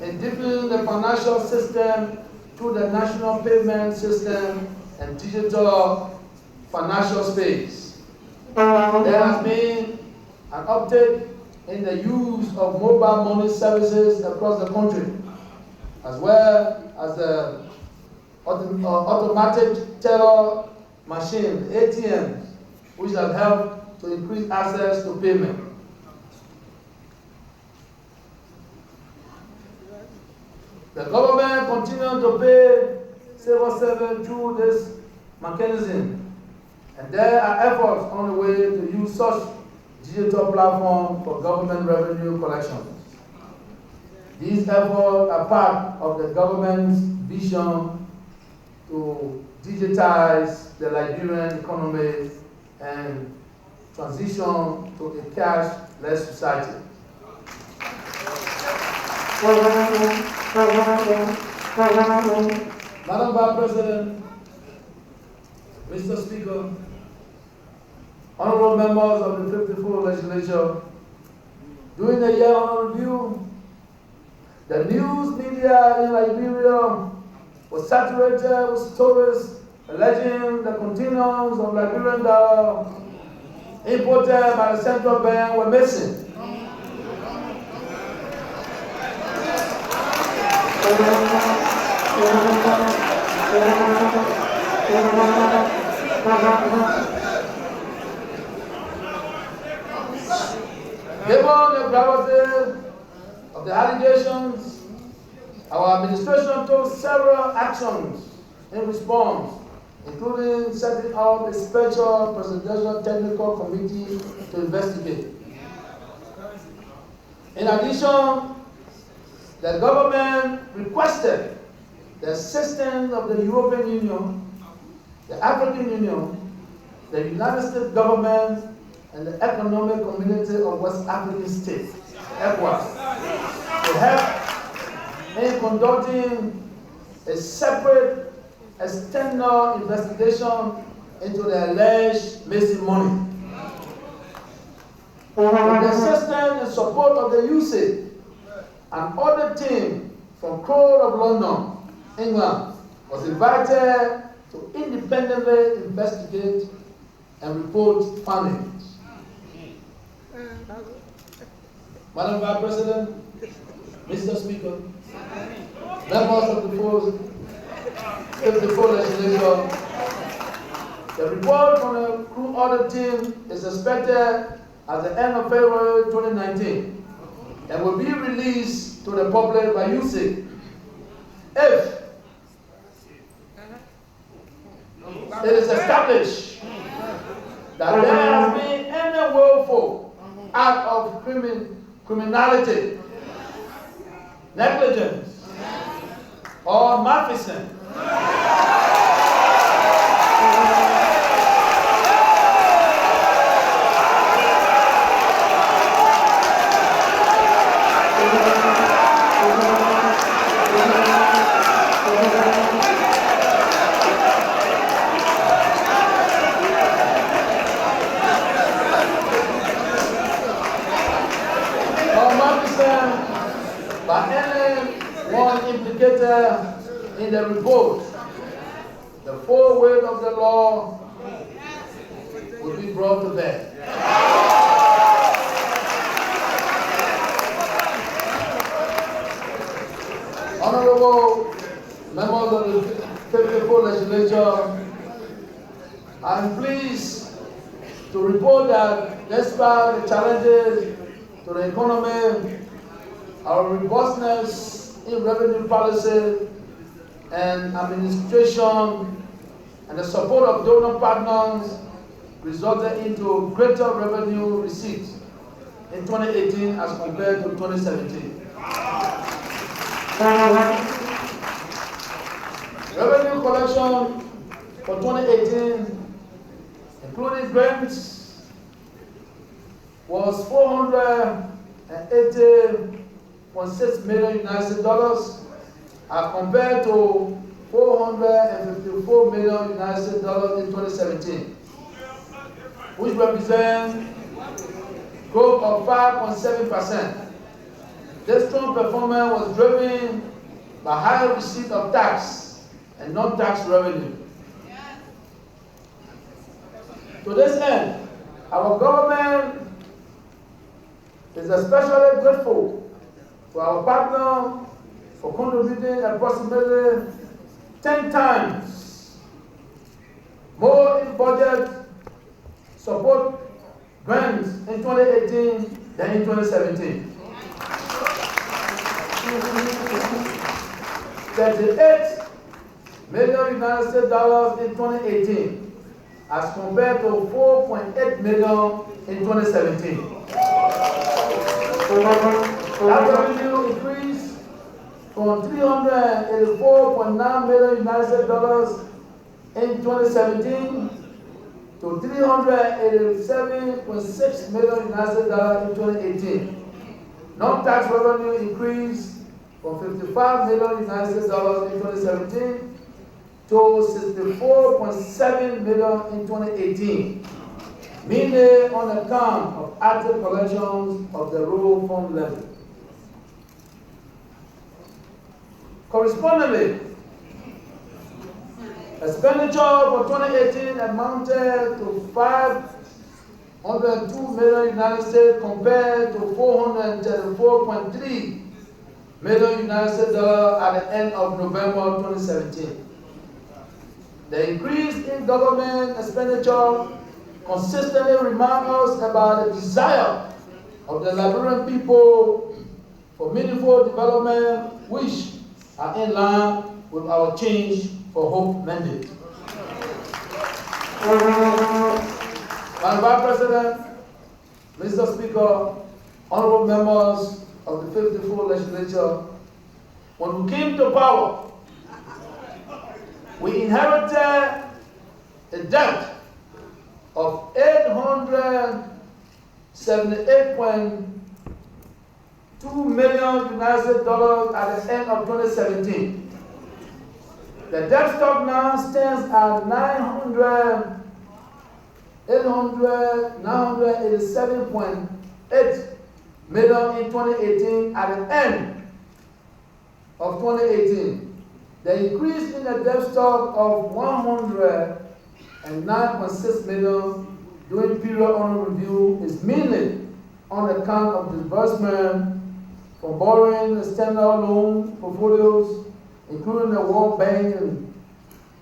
in deepening the financial system through the national payment system and digital financial space. There has been an uptake in the use of mobile money services across the country, as well as the automatic teller machine, ATMs, which have helped to increase access to payment. The government continues to pay civil servants through this mechanism And there are efforts on the way to use such digital platform for government revenue collection. These efforts are part of the government's vision to digitize the Liberian economy and transition to a cashless society. Madam Vice President, Mr. Speaker, honorable members of the 54th Legislature, during the year under review, the news media in Liberia was saturated with stories alleging the containers of Liberian dollar imported by the central bank were missing. Given the gravity of the allegations, our administration took several actions in response, including setting up a special presidential technical committee to investigate. In addition, the government requested the assistance of the European Union, the African Union, the United States government, and the Economic Community of West African States, ECOWAS, to help in conducting a separate external investigation into the alleged missing money. With the assistance and support of the UC, an audit team from Court of London, England, was invited to independently investigate and report findings. Madam Vice President, Mr. Speaker, members of the 54th Legislature, the report from the crew audit team is expected at the end of February 2019 and will be released to the public by UC. If it is established that there has been any willful act of criminality, negligence, or malfeasance, by anyone implicated in the report, the full weight of the law will be brought to bear. Honorable members of the 54th Legislature, I am pleased to report that despite the challenges to the economy, our robustness in revenue policy and administration and the support of donor partners resulted into greater revenue receipts in 2018 as compared to 2017. Revenue collection for 2018, including grants, was $480.6 million as compared to $454 million in 2017, which represents growth of 5.7%. This strong performance was driven by higher receipt of tax and non-tax revenue. To this end, our government is especially grateful to our partner for contributing approximately 10 times more in budget support grants in 2018 than in 2017. $38 million in 2018 as compared to 4.8 million in 2017. That revenue increased from $384.9 million United States dollars in 2017 to $387.6 million United States dollars in 2018. Non-tax revenue increased from $55 million United States dollars in 2017 to $64.7 million in 2018, mainly on account of active collections of the rural fund levy. Correspondingly, expenditure for 2018 amounted to $502 million United States compared to $434.3 million United States dollars at the end of November 2017. The increase in government expenditure consistently reminds us about the desire of the Liberian people for meaningful development, which are in line with our Change for Hope mandate. Madam Vice President, Mr. Speaker, honorable members of the 54th Legislature, when we came to power, we inherited a debt of $878.2 million United States dollars at the end of 2017. The debt stock now stands at $987.8 million in 2018 at the end of 2018. The increase in the debt stock of $109.6 million during period under review is mainly on account of disbursement from borrowing the standard loan portfolios, including the World Bank and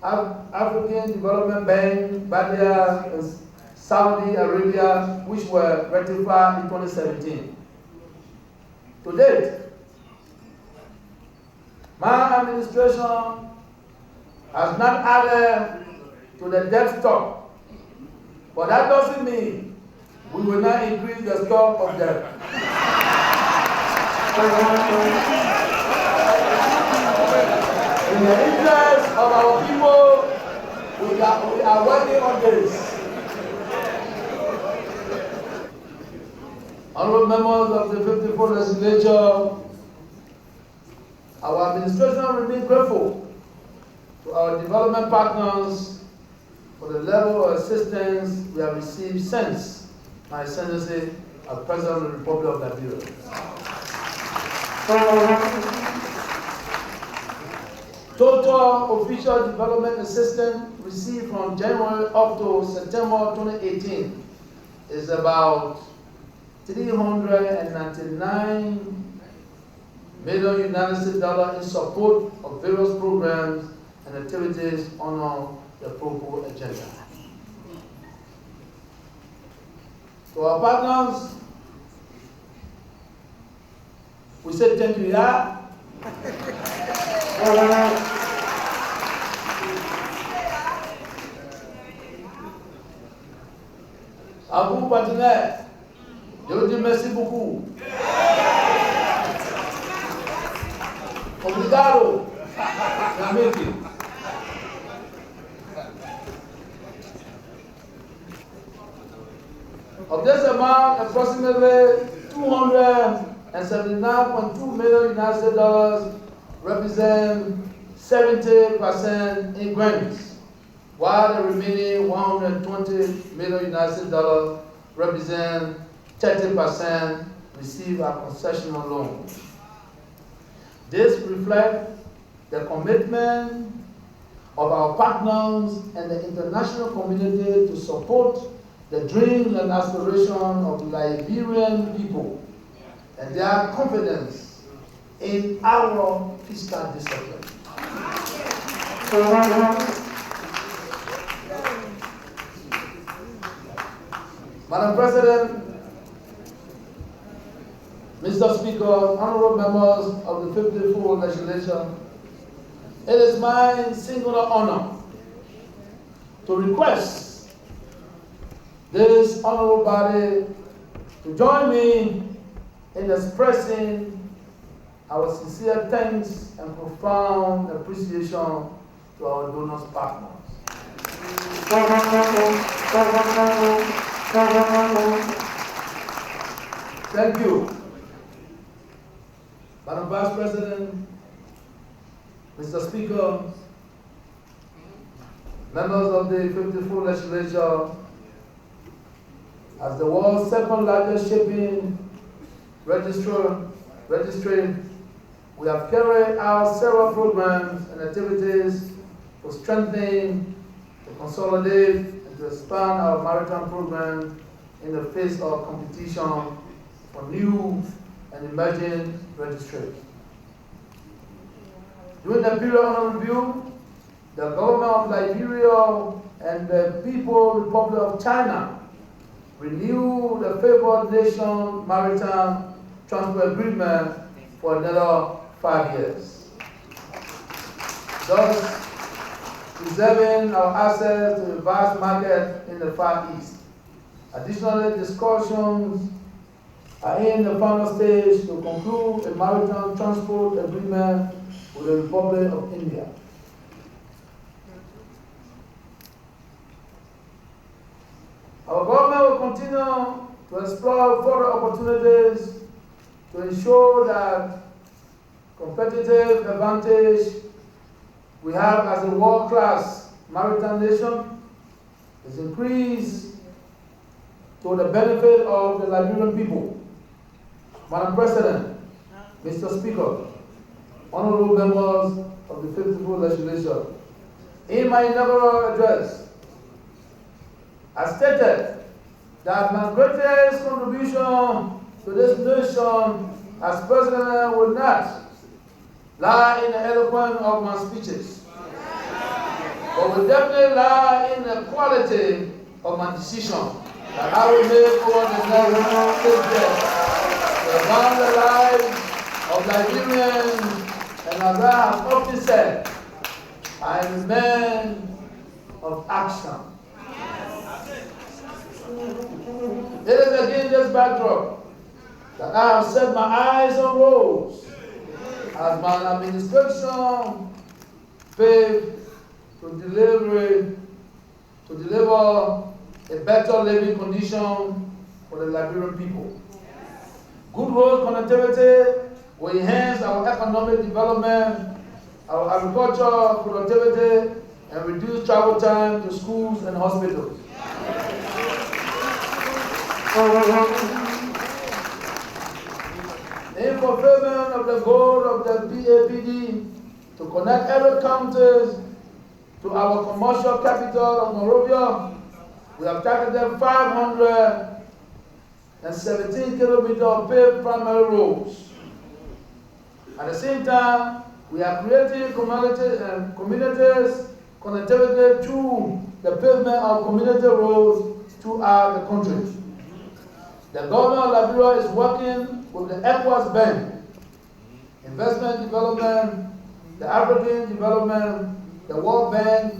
African Development Bank, Badia, and Saudi Arabia, which were ratified in 2017. To date, my administration has not added to the debt stock, but that doesn't mean we will not increase the stock of debt. In the interest of our people, we are working on this. Honorable members of the 54th Legislature, our administration remains grateful to our development partners for the level of assistance we have received since my ascendancy as President of the Republic of Liberia. Total official development assistance received from January up to September 2018 is about $399 million United States dollars in support of various programs and activities on the proposed agenda. To our partners, we say thank you, yeah? À vous, partenaires, je vous dis merci beaucoup. Obrigado. Of this amount, approximately $279.2 million United States dollars represent 70% in grants, while the remaining $120 million United States dollars represent 30% receive a concessional loan. This reflects the commitment of our partners and the international community to support the dreams and aspirations of Liberian people and their confidence in our fiscal discipline. Madam President, Mr. Speaker, honorable members of the 54th Legislature, it is my singular honor to request this honorable body to join me in expressing our sincere thanks and profound appreciation to our donors partners. Thank you, Madam Vice President, Mr. Speaker, members of the 54th Legislature. As the world's second largest shipping registry, we have carried out several programs and activities to strengthen, to consolidate, and to expand our maritime program in the face of competition for new and emerging registries. During the period under review, the government of Liberia and the People's Republic of China renewed the favored nation maritime transport agreement for another 5 years, thus preserving our access to a vast market in the Far East. Additionally, discussions are in the final stage to conclude a maritime transport agreement with the Republic of India. Our government will continue to explore further opportunities to ensure that competitive advantage we have as a world-class maritime nation is increased to the benefit of the Liberian people. Madam President, Mr. Speaker, honorable members of the 54th Legislature, in my inaugural address, I stated that my greatest contribution to this nation as president will not lie in the eloquence of my speeches, but will definitely lie in the quality of my decision that I will make over the next 6 years to advance the lives of Nigerians, and as I have often said, I am a man of action. It is against this backdrop that I have set my eyes on roads as my administration paved to deliver a better living condition for the Liberian people. Good road connectivity will enhance our economic development, our agricultural productivity, and reduce travel time to schools and hospitals. In fulfillment of the goal of the BAPD to connect every county to our commercial capital of Monrovia, we have targeted 517 kilometers of paved primary roads. At the same time, we are creating communities connectivity through the pavement of community roads throughout the country. The government of Liberia is working with the ECOWAS Bank, Investment Development, the African Development, the World Bank,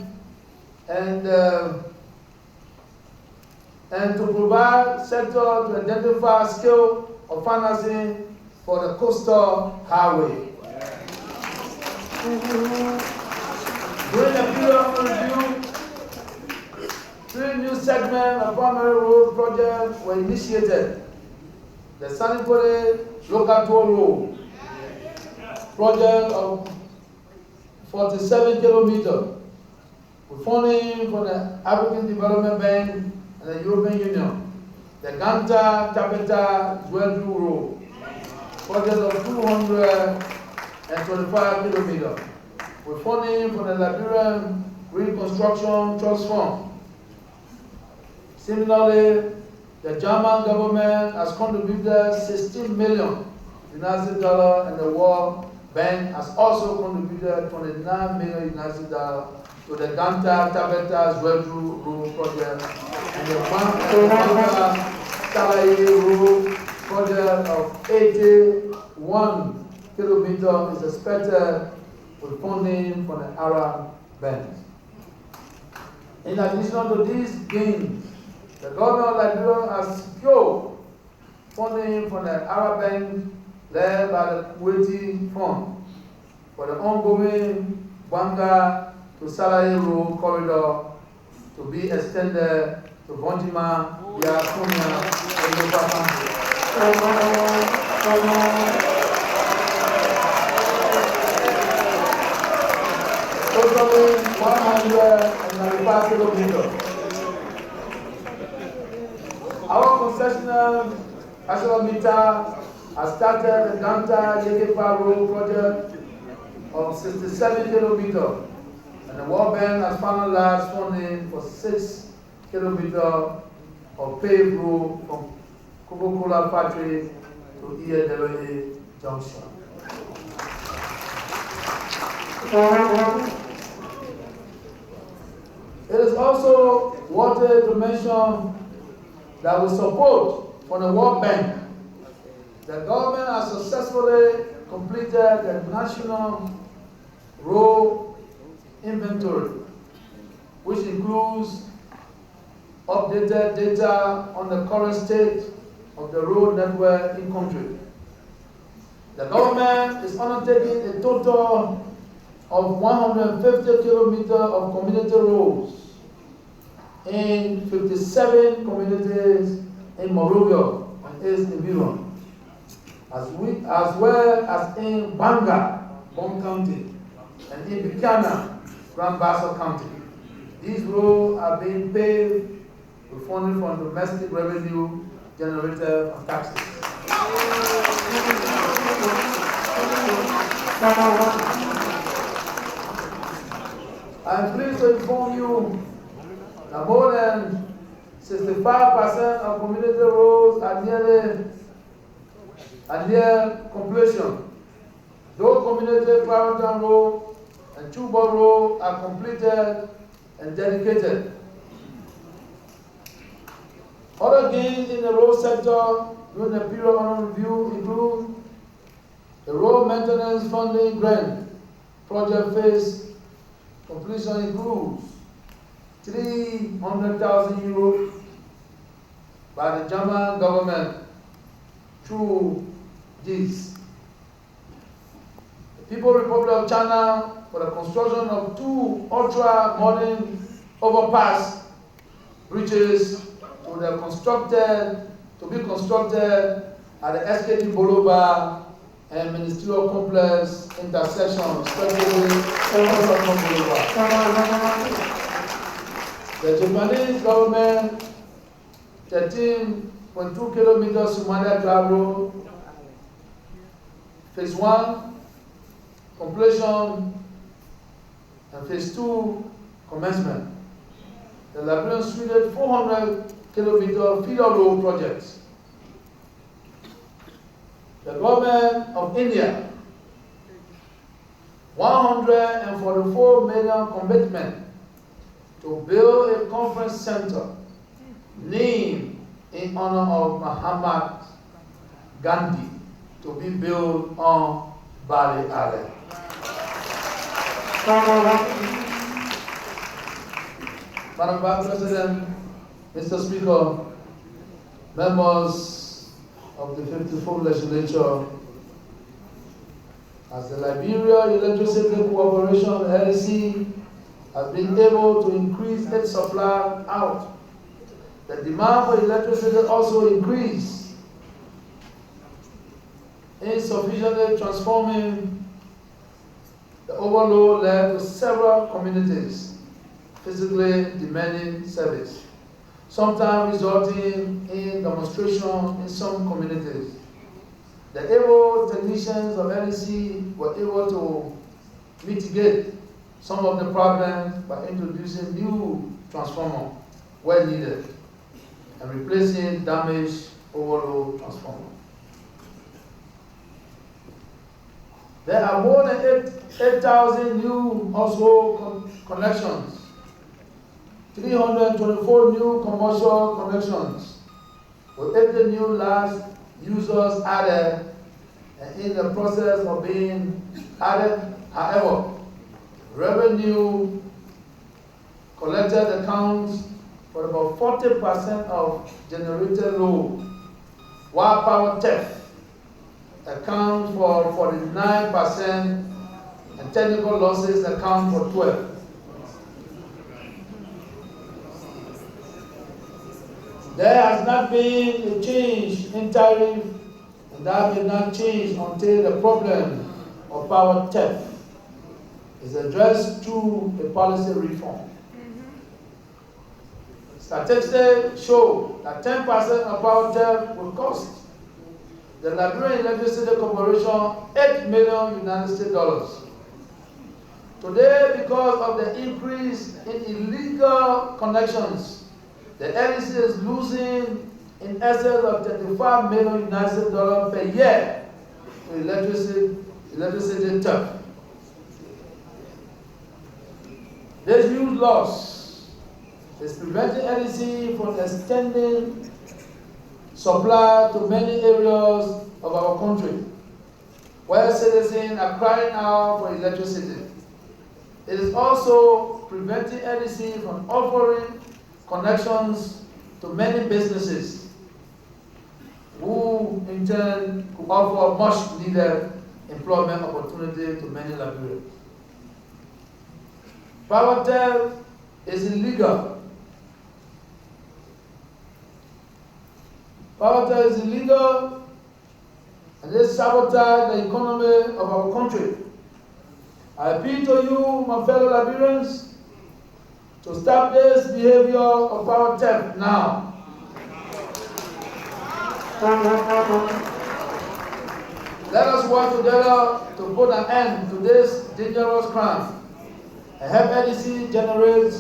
and to provide sector to identify scale of financing for the coastal highway. During the period of review, 3 new segments of primary road projects were initiated. The Sanipole Local Toll Road project of 47 kilometers, with funding from the African Development Bank and the European Union. The Ganta-Tapeta Dwellu Road project of 225 kilometers, with funding from the Liberian Reconstruction Trust Fund. Similarly, the German government has contributed $16 million US, and the World Bank has also contributed $29 million US to the Ganta-Tapeta Dwellu Road project and the Ganta-Talaye Road project of 81 kilometers is expected with funding from the Arab Bank. In addition to these gains, The government of Liberia has secured funding from the Arab Bank led by the Kuwaiti Fund for the ongoing Banga to Salahi Road corridor to be extended to Vonjima, Yakunia, and Yoruba country. Totally 195 kilometers. Our concessional Mansion-Liberia has started the Danta Yekepa Road project of 67 kilometers, and the World Bank has finalized funding for 6 kilometers of paved road from Coca-Cola factory to EAWA Junction. It is also worthy to mention that with support from the World Bank, the government has successfully completed the National Road Inventory, which includes updated data on the current state of the road network in country. The government is undertaking a total of 150 kilometers of community roads in 57 communities in Monrovia and East Environ, as well as in Banga, Bong County, and in Buchanan, Grand Bassa County. These roads are being paved with funding from domestic revenue generated from taxes. I am pleased to inform you that more than 65% of community roads are near completion. Those community private roads and two-bar roads are completed and dedicated. Other gains in the road sector during the period under review include the road maintenance funding grant project phase completion includes €300,000 by the German government through this. The People's Republic of China for the construction of 2 ultra-modern overpass bridges to be constructed at the SKD Boulevard and Ministerial Complex intersection, especially Boulevard. The Japanese government 13.2 kilometers Somalia Drive Road, phase 1 completion and phase 2 commencement. The Liberian Sweden 400 kilometer feeder road projects. The government of India 144 million commitment to build a conference center named in honor of Mahatma Gandhi to be built on Bali Island. Madam Vice President, Mr. Speaker, members of the 54th Legislature, as the Liberia Electricity Cooperation LEC has been able to increase its supply out, the demand for electricity also increased, insufficiently transforming the overload led to several communities physically demanding service, sometimes resulting in demonstration in some communities. The able technicians of LEC were able to mitigate some of the problems by introducing new transformers where needed and replacing damaged overload transformers. There are more than 8,000 new household connections, 324 new commercial connections, with 80 new large users added and in the process of being added. However, revenue collected accounts for about 40% of generated load, while power theft accounts for 49% and technical losses account for 12%. There has not been a change in tariff, and that will not change until the problem of power theft is addressed through a policy reform. Statistics show that 10% of power theft will cost the Liberian Legislature Corporation $8 million United States dollars. Today, because of the increase in illegal connections, the LEC is losing in excess of $35 million United States dollars per year to electricity theft. This huge loss is preventing LEC from extending supply to many areas of our country, where citizens are crying out for electricity. It is also preventing LEC from offering connections to many businesses, who in turn could offer much needed employment opportunity to many Liberians. Power theft is illegal. Power theft is illegal, and they sabotage the economy of our country. I appeal to you, my fellow Liberians, to stop this behavior of power theft now. Let us work together to put an end to this dangerous crime and help LEC generate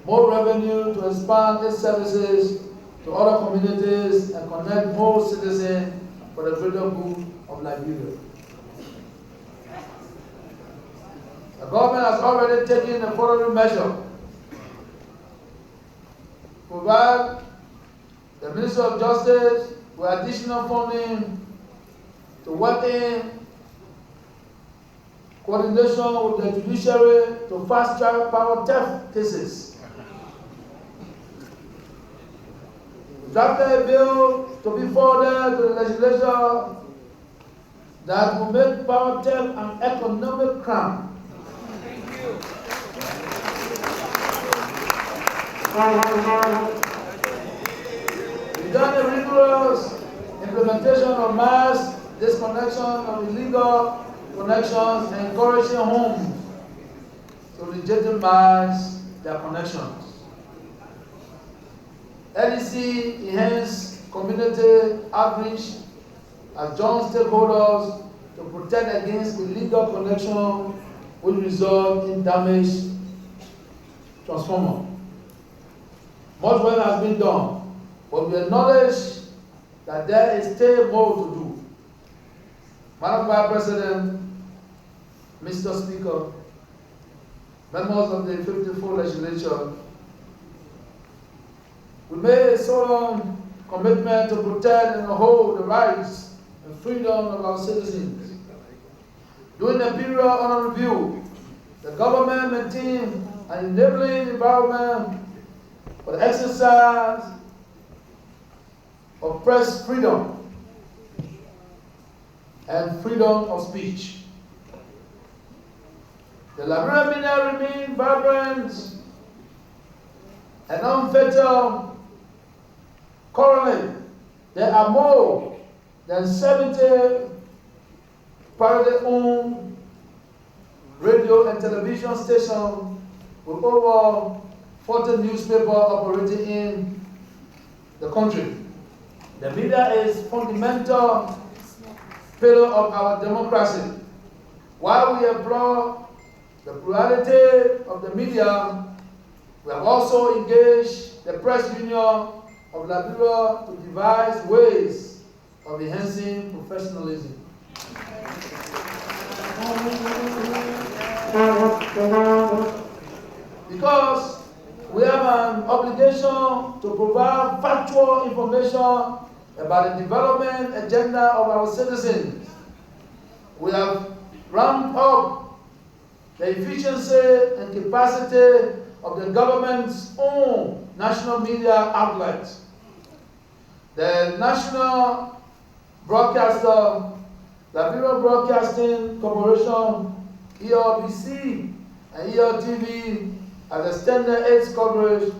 more revenue to expand its services to other communities and connect more citizens for the greater good of Liberia. The government has already taken the following measure: provide the Ministry of Justice with additional funding to work in coordination with the judiciary to fast-track power theft cases. We drafted a bill to be forwarded to the legislature that will make power theft an economic crime. We've done a rigorous implementation of mass disconnection of illegal connections and encouraging homes to legitimize their connections. LEC enhanced community outreach as joint stakeholders to protect against illegal connection which result in damaged transformer. Much work has been done, but we acknowledge that there is still more to do. Madam Vice President, Mr. Speaker, members of the 54th Legislature, we made a solemn commitment to protect and uphold the rights and freedom of our citizens. During the period under review, the government maintained an enabling environment for the exercise of press freedom and freedom of speech. The Liberian media remain vibrant and unfettered. Currently, there are more than 70 privately-owned radio and television stations with over 40 newspapers operating in the country. The media is fundamental pillar of our democracy. While we applaud the plurality of the media, we have also engaged the press union of Liberia to devise ways of enhancing professionalism. Because we have an obligation to provide factual information about the development agenda of our citizens, we have ramped up the efficiency and capacity of the government's own national media outlets. The National Broadcaster, Liberia Broadcasting Corporation, ERBC, and ERTV has extended its coverage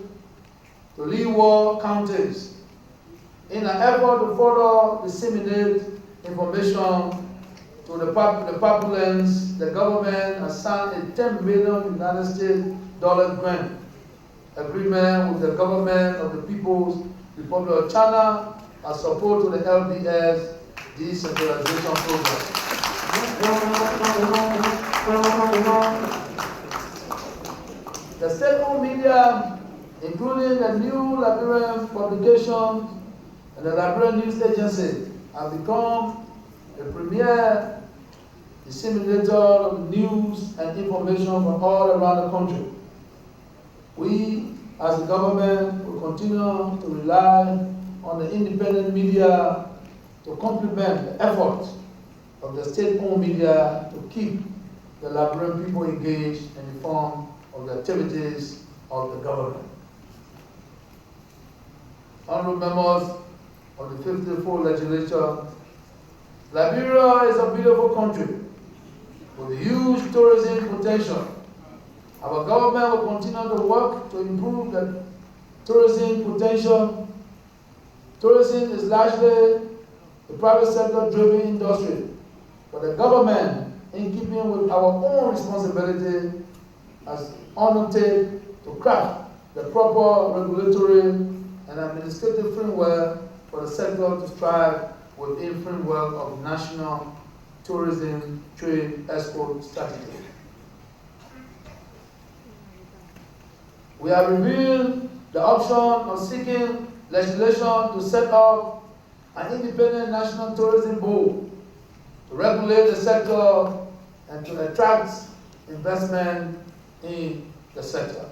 to Leeward counties in an effort to further disseminate information to the populace. The government has signed a $10 million United States grant agreement with the government of the People's Republic of China as support to the LBS Decentralization program. The state-owned media, including the New Liberian Publications and the Liberian News Agency, have become the premier disseminator of news and information from all around the country. We, as the government, will continue to rely on the independent media to complement the efforts of the state-owned media to keep the Liberian people engaged and informed of the activities of the government. Honorable members of the 54th Legislature, Liberia is a beautiful country with huge tourism potential. Our government will continue to work to improve the tourism potential. Tourism is largely a private sector driven industry, but the government, in keeping with our own responsibility, has undertaken to craft the proper regulatory and administrative framework for the sector to strive within framework of national tourism trade export strategy. We have reviewed the option of seeking legislation to set up an independent national tourism board to regulate the sector and to attract investment in the sector.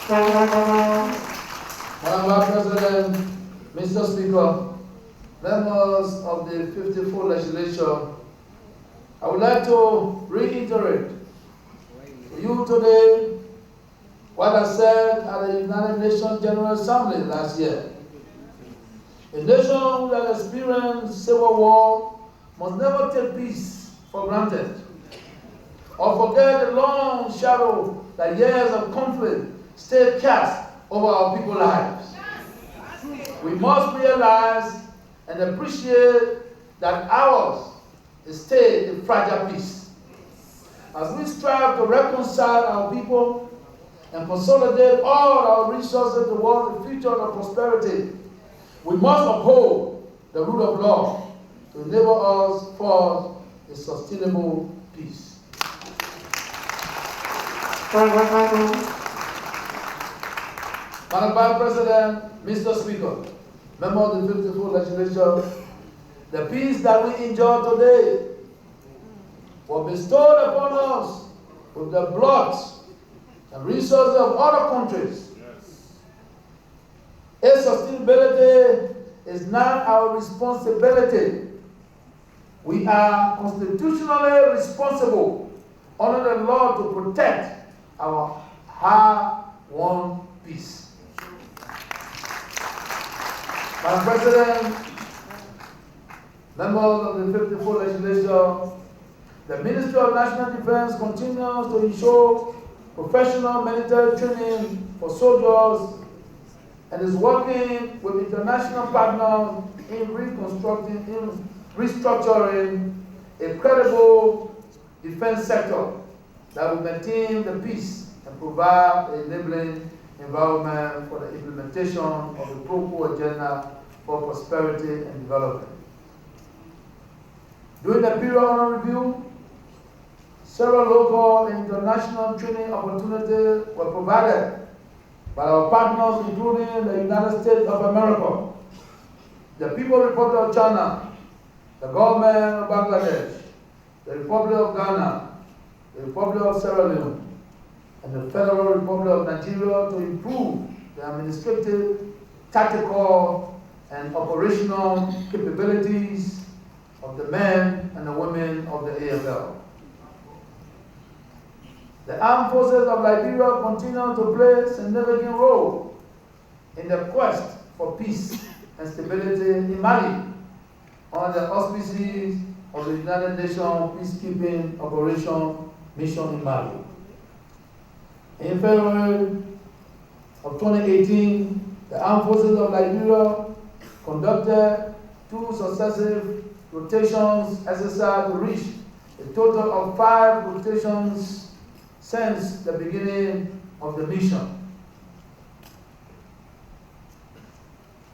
Madam President, Mr. Speaker, members of the 54th Legislature, I would like to reiterate to you today what I said at the United Nations General Assembly last year. A nation that experienced civil war must never take peace for granted or forget the long shadow that years of conflict still cast over our people's lives. We must realize and appreciate that ours is still a fragile peace. As we strive to reconcile our people and consolidate all our resources towards the future of prosperity, we must uphold the rule of law to enable us forge a sustainable peace. Madam Vice President, Mr. Speaker, member of the 54th Legislature, the peace that we enjoy today was bestowed upon us with the blood and resources of other countries. Its sustainability is not our responsibility. We are constitutionally responsible under the law to protect our hard-won peace. Madam President, members of the 54th Legislature, the Ministry of National Defense continues to ensure professional military training for soldiers and is working with international partners in restructuring a credible defense sector that will maintain the peace and provide an enabling environment for the implementation of the pro-war agenda for prosperity and development. During the period under review, several local and international training opportunities were provided by our partners, including the United States of America, the People's Republic of China, the government of Bangladesh, the Republic of Ghana, the Republic of Sierra Leone, and the Federal Republic of Nigeria to improve the administrative, tactical, and operational capabilities of the men and the women of the AFL. The armed forces of Liberia continue to play a significant role in the quest for peace and stability in Mali under the auspices of the United Nations peacekeeping operation mission in Mali. In February of 2018, the armed forces of Liberia conducted 2 successive rotations exercises to reach a total of 5 rotations since the beginning of the mission.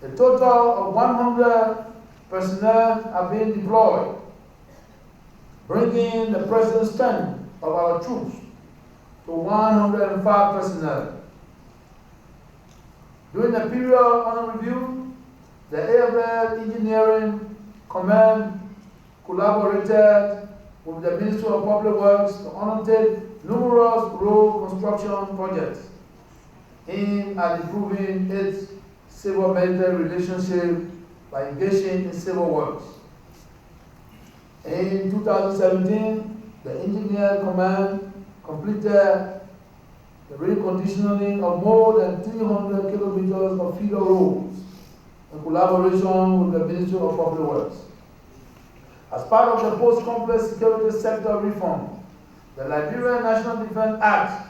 A total of 100 personnel have been deployed, bringing the present strength of our troops to 105 personnel. During the period under review, the AFL Engineering Command collaborated with the Ministry of Public Works to undertake numerous road construction projects aimed at improving its civil-military relationship by engaging in civil works. In 2017, the Engineer Command completed the reconditioning of more than 300 kilometers of feeder roads in collaboration with the Ministry of Public Works. As part of the post-conflict security sector reform, the Liberian National Defense Act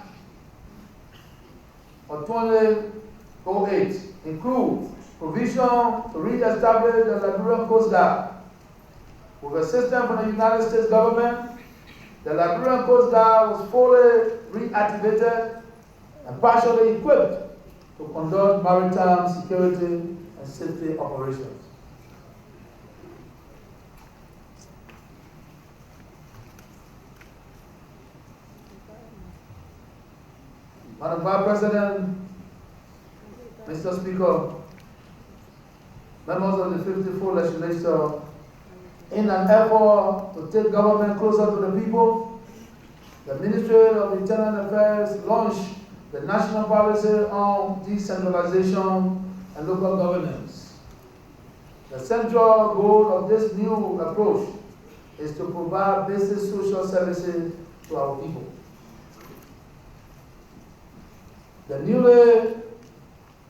of 2008 includes provision to re-establish the Liberian Coast Guard. With assistance from the United States government, the Liberian Coast Guard was fully reactivated and partially equipped to conduct maritime security and safety operations. Madam Vice President, Mr. Speaker, members of the 54th Legislature, in an effort to take government closer to the people, the Ministry of Internal Affairs launched the National Policy on Decentralization and Local Governance. The central goal of this new approach is to provide basic social services to our people. The newly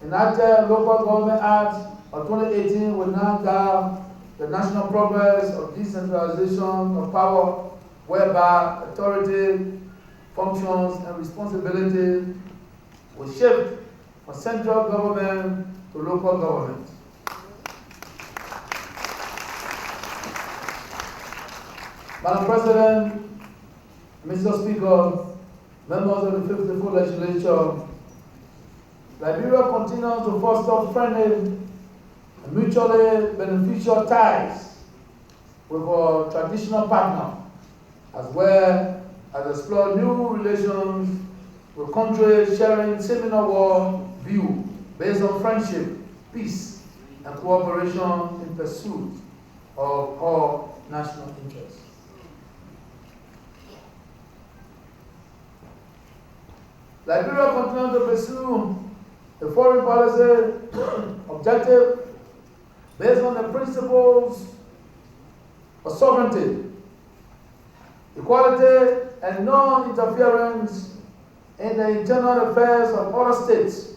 enacted Local Government Act of 2018 will now guide the national progress of decentralization of power, whereby authority, functions, and responsibilities will shift from central government to local government. Madam President, Mr. Speaker, members of the 54th Legislature, Liberia continues to foster friendly and mutually beneficial ties with our traditional partner, as well as explore new relations with countries sharing similar world view based on friendship, peace, and cooperation in pursuit of our national interests. Liberia continues to pursue a foreign policy objective based on the principles of sovereignty, equality, and non-interference in the internal affairs of other states.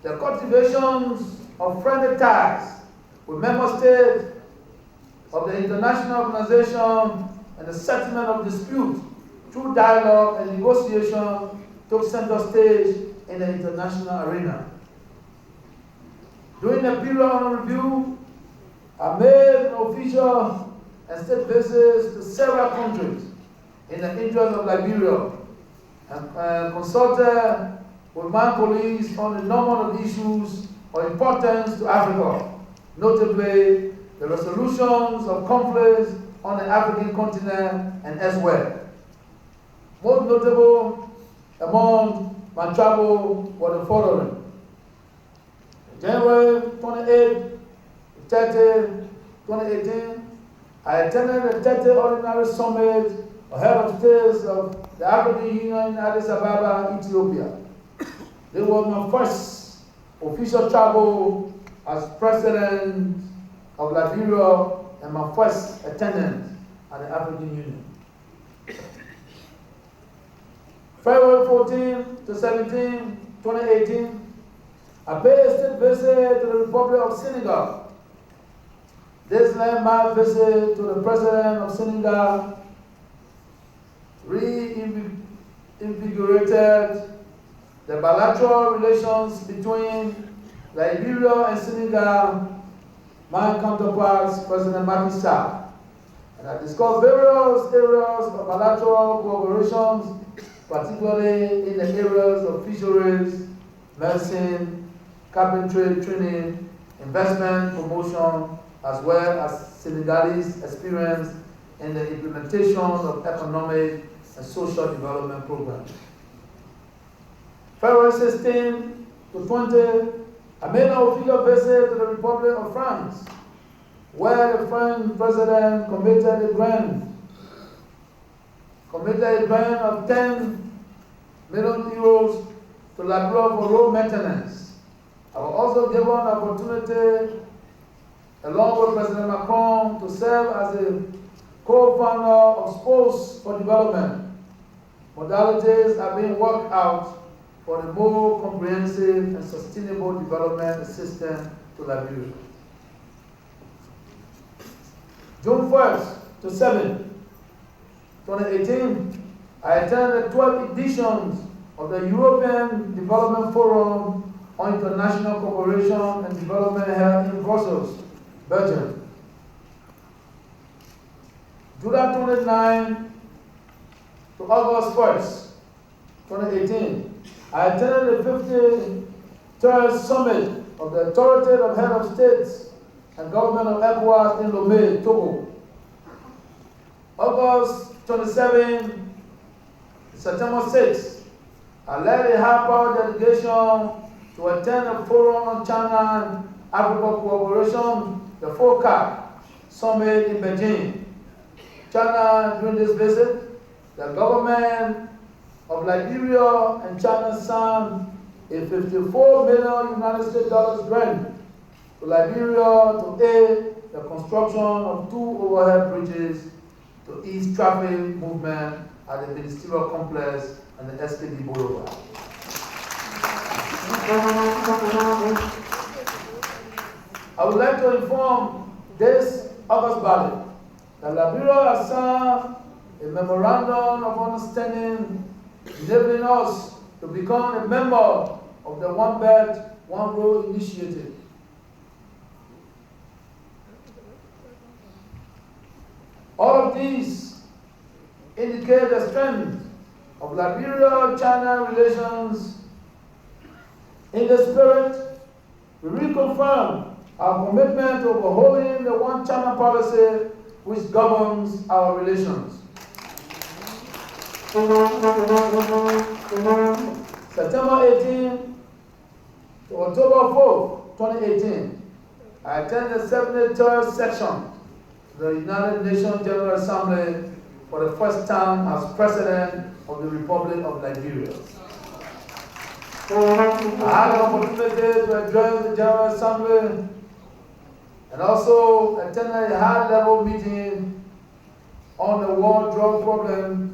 The cultivation of friendly ties with member states of the international organization and the settlement of disputes through dialogue and negotiation took center stage in the international arena. During the period under review, I made an official and state visits to several countries in the interest of Liberia and consulted with my colleagues on a number of issues of importance to Africa, notably the resolutions of conflicts on the African continent and elsewhere. Most notable among my travel were the following. January 28, 30, 2018, I attended the 30th Ordinary Summit of Head of States of the African Union in Addis Ababa, Ethiopia. This was my first official travel as President of Liberia and my first attendance at the African Union. February 14 to 17, 2018, I paid a state visit to the Republic of Senegal. This landmark visit to the President of Senegal reinvigorated the bilateral relations between Liberia and Senegal, my counterparts, President Macky Sall. And I discussed various areas of bilateral cooperation, particularly in the areas of fisheries, medicine, carpentry training, investment promotion, as well as Senegalese experience in the implementation of economic and social development programs. February 16 to 20, I made an official visit to the Republic of France, where the French president committed a grant of 10 million euros to Liberia for road maintenance. I was also given an opportunity, along with President Macron, to serve as a co-founder of Sports for Development. Modalities are being worked out for the more comprehensive and sustainable development assistance to Liberia. June 1st to 7th, 2018, I attended the 12th editions of the European Development Forum on International Cooperation and Development held in Brussels, Belgium. July 29 to August 1st, 2018, I attended the 53rd Summit of the Authoritative Head of States and Government of ECOWAS in Lomé, Togo. August 27 to September 6, I led a high-powered delegation to attend a forum on China and Africa cooperation, the FOCAC Summit in Beijing. China, during this visit, the government of Liberia and China signed a $54 million US grant to Liberia to aid the construction of 2 overhead bridges to ease traffic movement at the ministerial complex and the SKD Boulevard. I would like to inform this August body that Liberia has signed a memorandum of understanding enabling us to become a member of the One Belt, One Road initiative. All of these indicate the strength of Liberia-China relations. In the spirit, we reconfirm our commitment to upholding the One China policy which governs our relations. September 18 to October 4, 2018, I attended the 73rd section of the United Nations General Assembly for the first time as President of the Republic of Liberia. I had an opportunity to address the General Assembly and also attended a high-level meeting on the world drug problem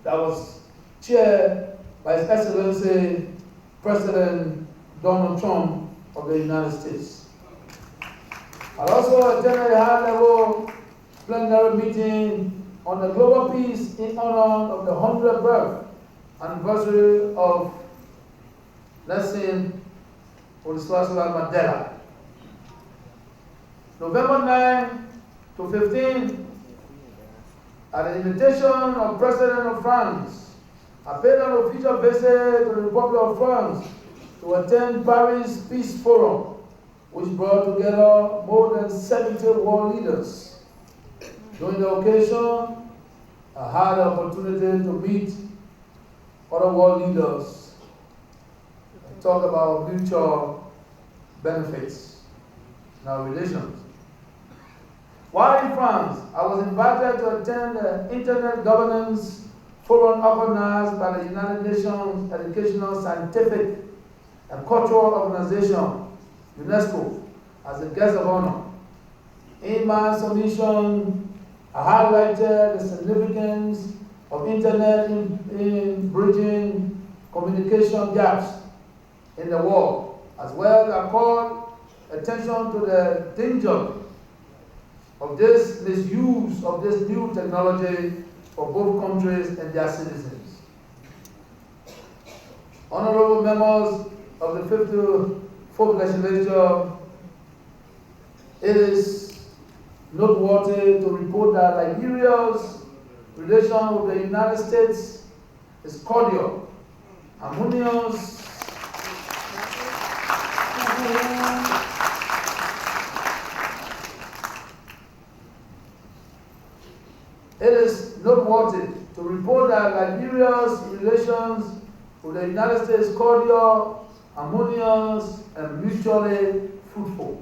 that was chaired by His Excellency President Donald Trump of the United States. I also attended a high-level plenary meeting on the global peace in honor of the 100th birth anniversary of Nelson Mandela. November 9 to 15, at the invitation of President of France, I paid an official visit to the Republic of France to attend Paris Peace Forum, which brought together more than 70 world leaders. During the occasion, I had the opportunity to meet other world leaders and talk about mutual benefits in our relations. While in France, I was invited to attend the Internet Governance Forum organized by the United Nations Educational, Scientific, and Cultural Organization, UNESCO, as a guest of honor. In my submission, I highlighted the significance of internet in bridging communication gaps in the world, as well as called attention to the danger of this misuse of this new technology for both countries and their citizens. Honorable members of the 54th Legislature, it is noteworthy to report that Liberia's relation with the United States is cordial, harmonious, it is noteworthy to report that Liberia's relations with the United States is cordial, harmonious, and mutually fruitful.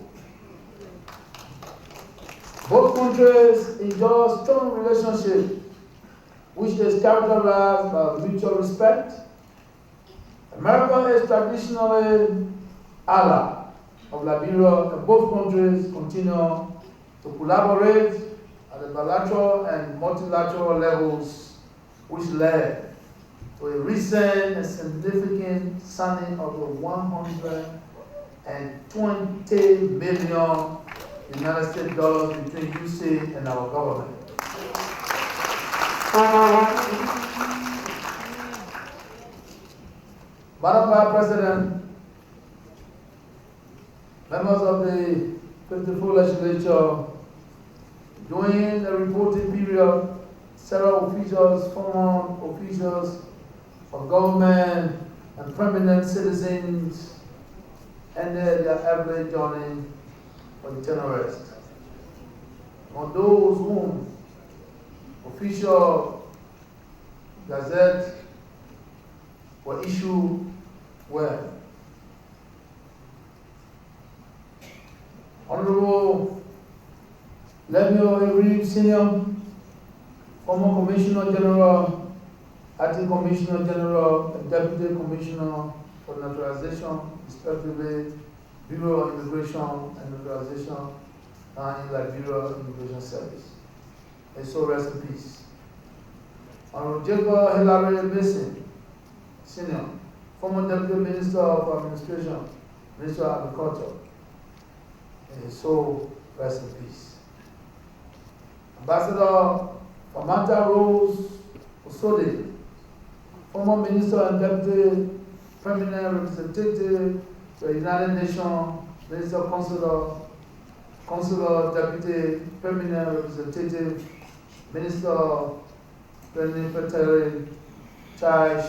Both countries enjoy strong relationship, which is characterized by mutual respect. America is traditionally ally of Liberia, and both countries continue to collaborate at the bilateral and multilateral levels, which led to a recent and significant signing of the $120 million United States dollars between UC and our government. Madam Vice President, members of the 54th Legislature, during the reporting period, several officials, former officials of government, and prominent citizens ended their average journey for eternal rest. Among those whom official gazette were issued were Honorable Lemuel Reed Sr., former Commissioner General, Acting Commissioner General, and Deputy Commissioner for Naturalization, respectively, Bureau of Immigration and Naturalization, and in Liberia Immigration Service. And so rest in peace. Honorable Jacob Hilary Mason, Senior, former Deputy Minister of Administration, Minister of Agriculture. And so rest in peace. Ambassador Famanta Rose Osode, former Minister and Deputy Permanent Representative to the United Nations, Minister Consular Deputy Permanent Representative, Minister Plenipotentiary Charge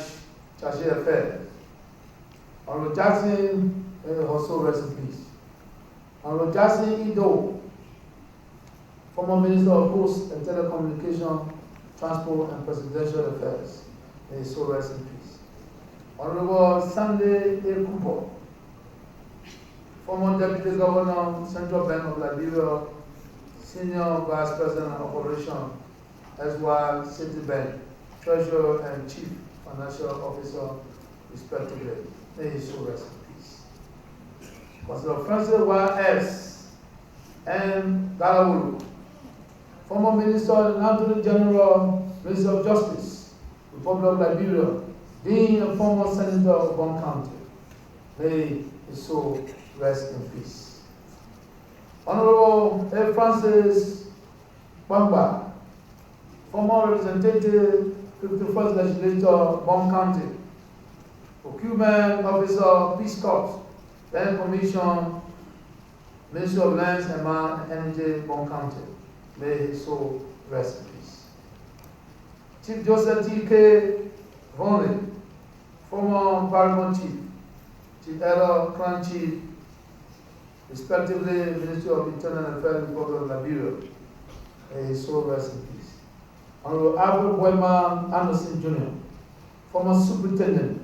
Affairs. Honorable Jackson, also rest in peace. Honorable Jackson Ido, former Minister of Post and Telecommunication, Transport and Presidential Affairs, may so rest in peace. Honorable Sunday A. Cooper, former Deputy Governor, Central Bank of Liberia, Senior Vice President of Operation, SY Citibank, Treasurer and Chief Financial Officer, respectively. May he so rest in peace. Consider Francis Y.S. M. Galawulu, former Minister and Attorney General, Minister of Justice, Republic of Liberia, being a former Senator of Bon County. May his soul rest in peace. Honorable A. Francis Bamba, former Representative, 51st Legislature, Bon County, Procurement Officer, Peace Corps, Land Commission, Ministry of Lands and Energy, Bon County. May his soul rest in peace. Chief Joseph T.K. Vonley, former Paramount Chief, Chief Elder Clan Chief, respectively, Ministry of Internal Affairs, Republic of Liberia. May his soul rest in peace. Honorable Albert Boyman Anderson Jr., former Superintendent,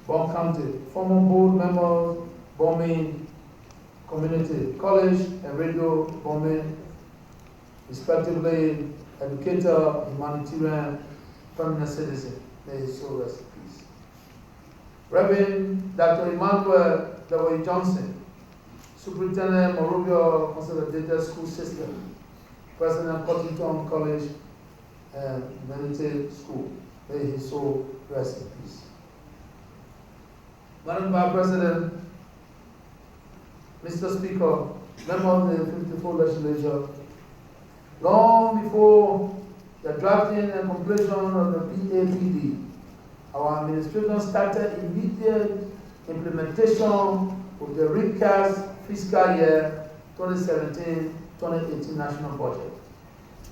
Bon County, former board member, Bombay Community College and Radio Bombay, respectively, educator, humanitarian, permanent citizen. May his soul rest in peace. Reverend Dr. Emmanuel W. Johnson, Superintendent, Monrovia Consolidated School System, President, Cottington College and Humanity School. May his soul rest in peace. Madam Vice President, Mr. Speaker, members of the 54th Legislature, long before the drafting and completion of the PAPD, our administration started immediate implementation of the recast fiscal year 2017-2018 national budget.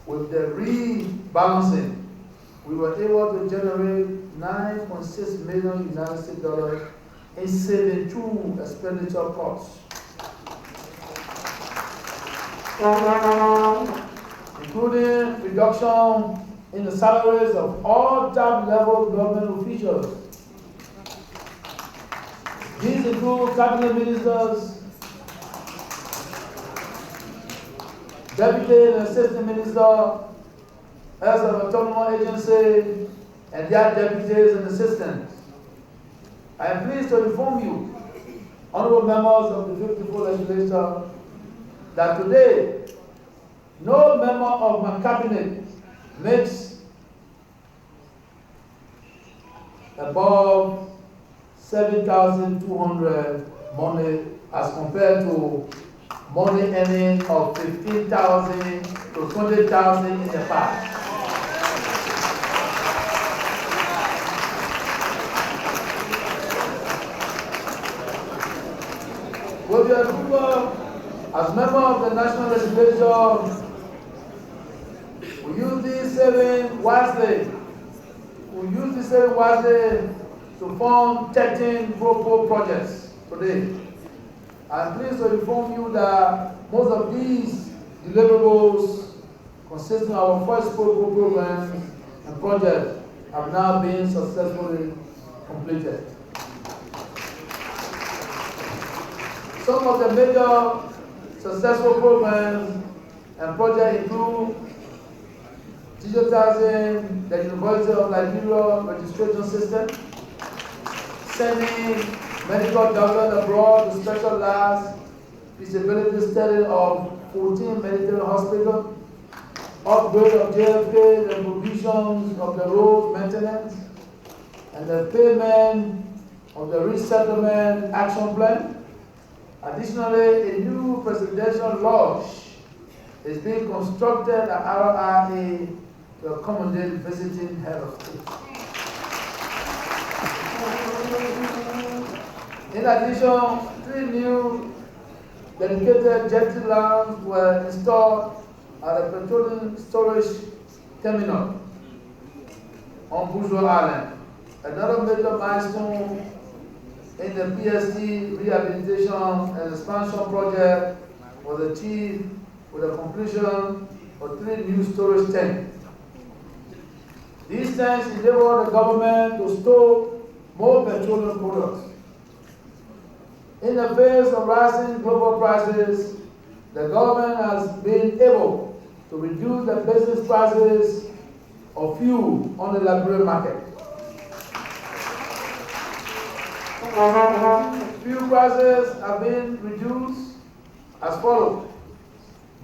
With the rebalancing, we were able to generate $9.6 million United States dollars in saving through expenditure costs, including reduction in the salaries of all top-level government officials. These include cabinet ministers, deputy and assistant minister, heads of autonomous agency, and their deputies and assistants. I am pleased to inform you, honorable members of the 54th Legislature, that today, no member of my cabinet makes above 7,200 money as compared to money earning of 15,000 to 20,000 in the past. With your approval, as member of the National Legislature, we use these savings wisely. We use these savings wisely to fund 13 pro projects today. I'm pleased to inform you that most of these deliverables consisting of our first pro programs and projects have now been successfully completed. Some of the major successful programs and projects include digitizing the University of Liberia registration system, sending medical doctors abroad to specialized feasibility study of 14 military hospitals, upgrade of JFK, the provisions of the road maintenance, and the payment of the resettlement action plan. Additionally, a new presidential lodge is being constructed at RRA to accommodate visiting head of state. In addition, 3 new dedicated jetty lamps were installed at the petroleum storage terminal on Bourgeois Island. Another major milestone in the PST rehabilitation and expansion project was achieved with the completion of 3 new storage tanks. These tanks enable the government to store more petroleum products. In the face of rising global prices, the government has been able to reduce the business prices of fuel on the Liberian market. Fuel prices have been reduced as follows.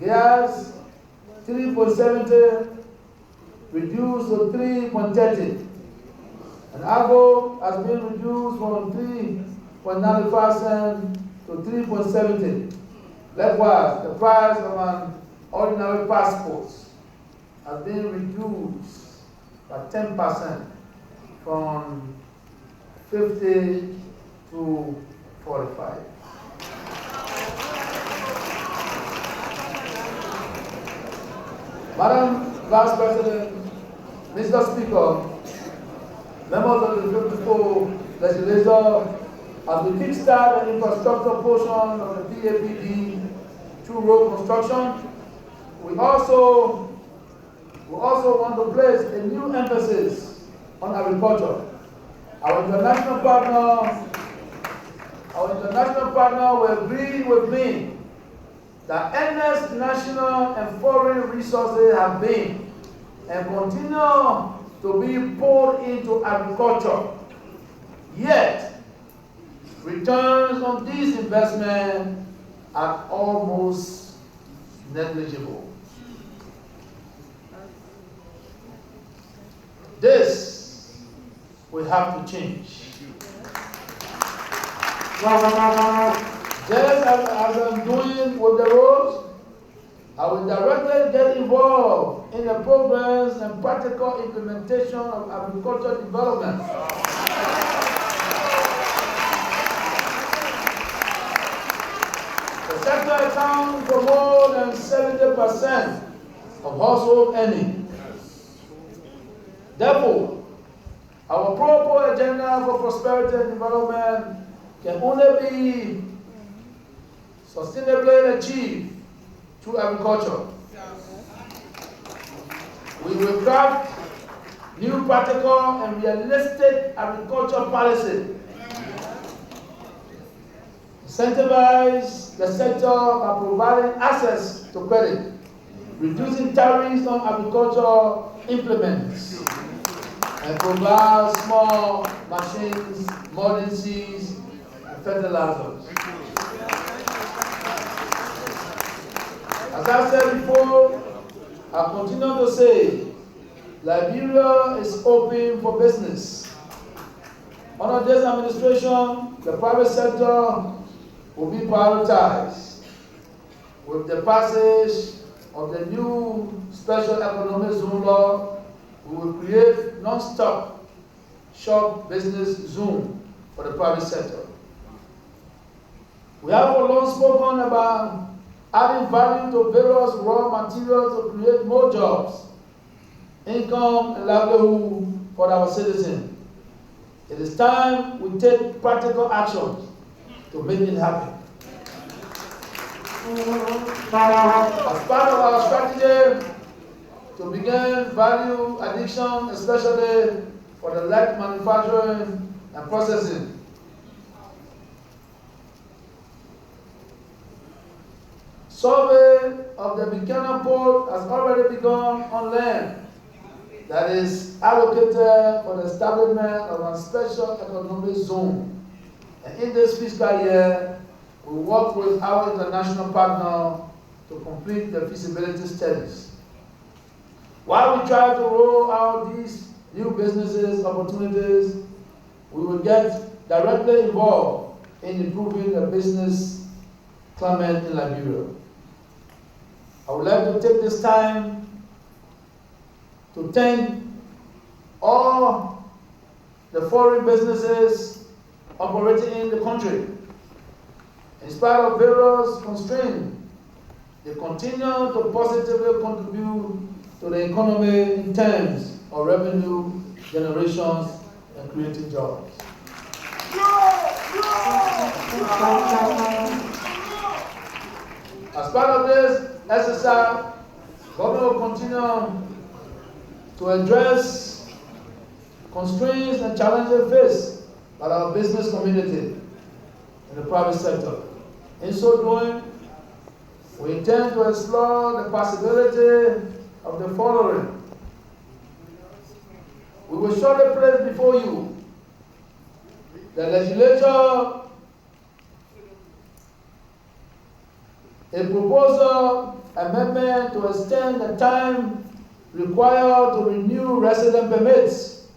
Gas 3.70 reduced to 3.30. And Agro has been reduced from 3.95 cents to 3.70. Likewise, the price of an ordinary passport has been reduced by 10% from 50 to 45. Madam Vice President, Mr. Speaker, members of the 54th Legislature, as we kickstart the infrastructure portion of the PAPD through road construction, we also want to place a new emphasis on agriculture. Our international partner will agree with me that endless national and foreign resources have been and continue to be poured into agriculture. Yet, returns on these investments are almost negligible. This we have to change. Just as I'm doing with the roads, I will directly get involved in the programs and practical implementation of agricultural development. The sector accounts for more than 70% of household earnings. Therefore, our pro-poor agenda for prosperity and development can only be sustainably achieved through agriculture. We will craft new practical and realistic agriculture policy. Incentivize the sector by providing access to credit, reducing tariffs on agricultural implements, and provide small machines, modern seeds, and fertilizers. As I said before, I continue to say, Liberia is open for business. Under this administration, the private sector will be prioritized. With the passage of the new special economic zone law, we will create non-stop shop business zone for the private sector. We have for long spoken about adding value to various raw materials to create more jobs, income, and livelihood for our citizens. It is time we take practical action to make it happen. As part of our strategy to begin value addition, especially for the light manufacturing and processing, survey of the Buchanan port has already begun on land that is allocated for the establishment of a special economic zone. And in this fiscal year, we work with our international partner to complete the feasibility studies. While we try to roll out these new businesses opportunities, we will get directly involved in improving the business climate in Liberia. I would like to take this time to thank all the foreign businesses operating in the country. In spite of various constraints, they continue to positively contribute to the economy in terms of revenue generations and creating jobs. As part of this exercise, government will continue to address constraints and challenges faced by our business community in the private sector. In so doing, we intend to explore the possibility of the following. We will shortly place before you the legislature a proposal amendment to extend the time required to renew resident permits.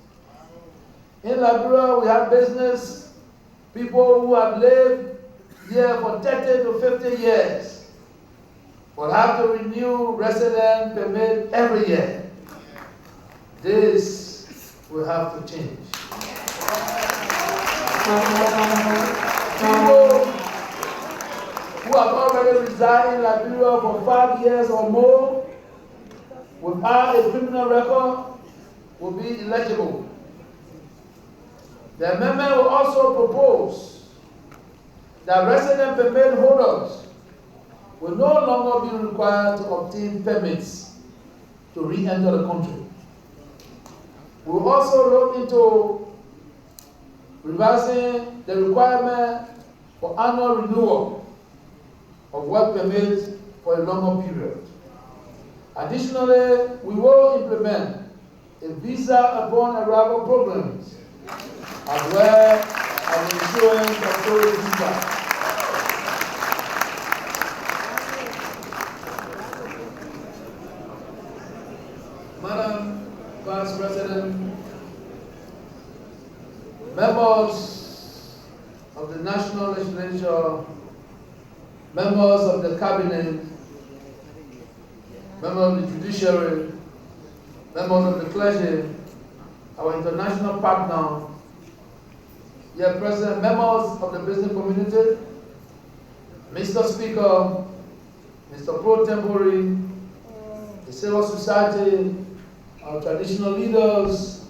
In Liberia, we have business people who have lived here for 30 to 50 years will have to renew resident permit every year. This will have to change. People who have already resided in Liberia for 5 years or more without a criminal record will be eligible. The amendment will also propose that resident permit holders will no longer be required to obtain permits to re-enter the country. We will also look into revising the requirement for annual renewal of work permits for a longer period. Additionally, we will implement a visa upon arrival program as well as insurance of tourist visa. Madam Vice President, members of the National Legislature, members of the Cabinet, members of the Judiciary, members of the clergy, our international partner, here present members of the business community, Mr. Speaker, Mr. Pro Tempore, the civil society, our traditional leaders,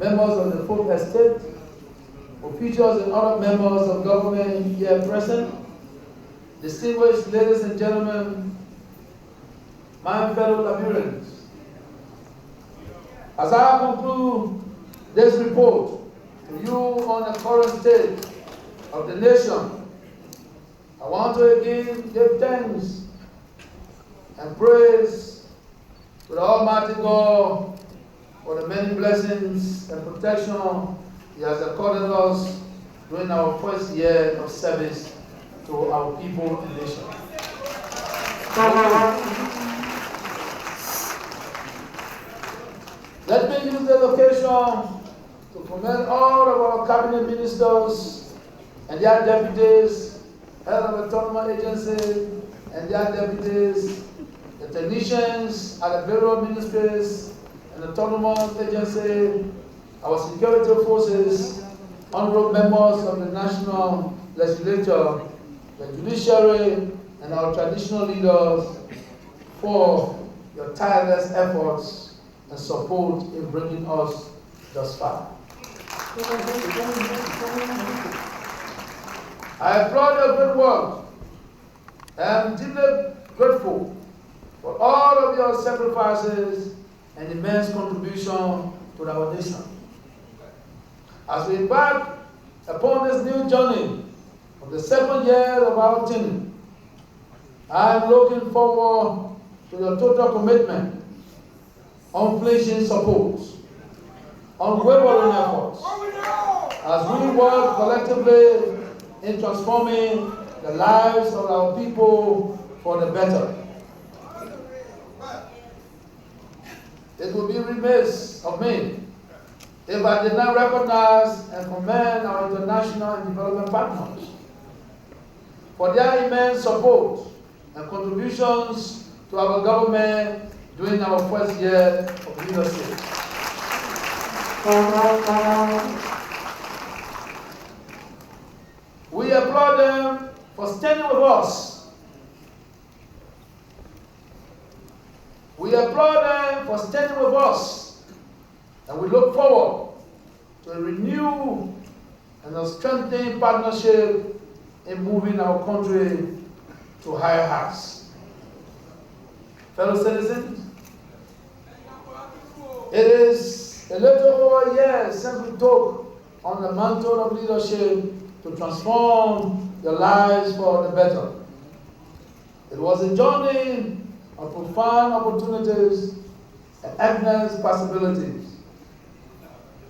members of the fourth estate, officials and other members of government here present, distinguished ladies and gentlemen, my fellow Liberians. As I conclude this report to you on the current state of the nation, I want to again give thanks and praise to the Almighty God for the many blessings and protection He has accorded us during our first year of service to our people and nation. Let me use the occasion to commend all of our cabinet ministers and their deputies, head of autonomous agency and their deputies, the technicians at the Bureau of Ministries and autonomous agency, our security forces, honorable members of the National Legislature, the Judiciary, and our traditional leaders for your tireless efforts and support in bringing us thus far. I applaud your good work and am deeply grateful for all of your sacrifices and immense contribution to our nation. As we embark upon this new journey of the 7th year of our tenure, I am looking forward to your total commitment, unflinching support, unwavering efforts, as we work collectively in transforming the lives of our people for the better. It would be remiss of me if I did not recognize and commend our international and development partners for their immense support and contributions to our government during our first year of leadership. We applaud them for standing with us. We applaud them for standing with us, and we look forward to a renewed and a strengthening partnership in moving our country to higher heights. Fellow citizens, it is a little over a year since we took on the mantle of leadership to transform your lives for the better. It was a journey of profound opportunities and endless possibilities.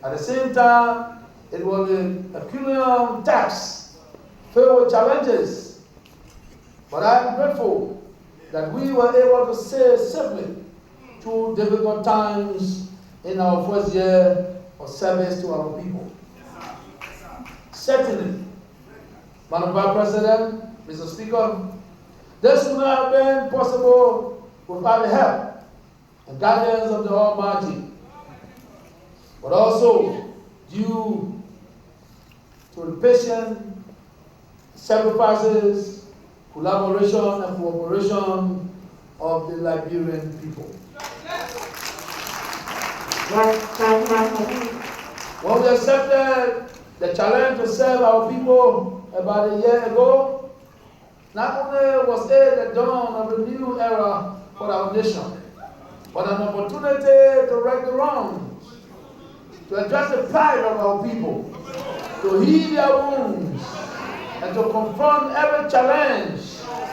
At the same time, it was a Herculean task filled with challenges. But I am grateful that we were able to sail safely through difficult times in our first year of service to our people. Certainly, Madam Vice President, Mr. Speaker, this would not have been possible without the help and guidance of the Almighty, but also due to the patient sacrifices, collaboration, and cooperation of the Liberian people. When we accepted the challenge to serve our people about a year ago, not only was it the dawn of a new era for our nation, but an opportunity to right the wrongs, to address the pride of our people, to heal their wounds, and to confront every challenge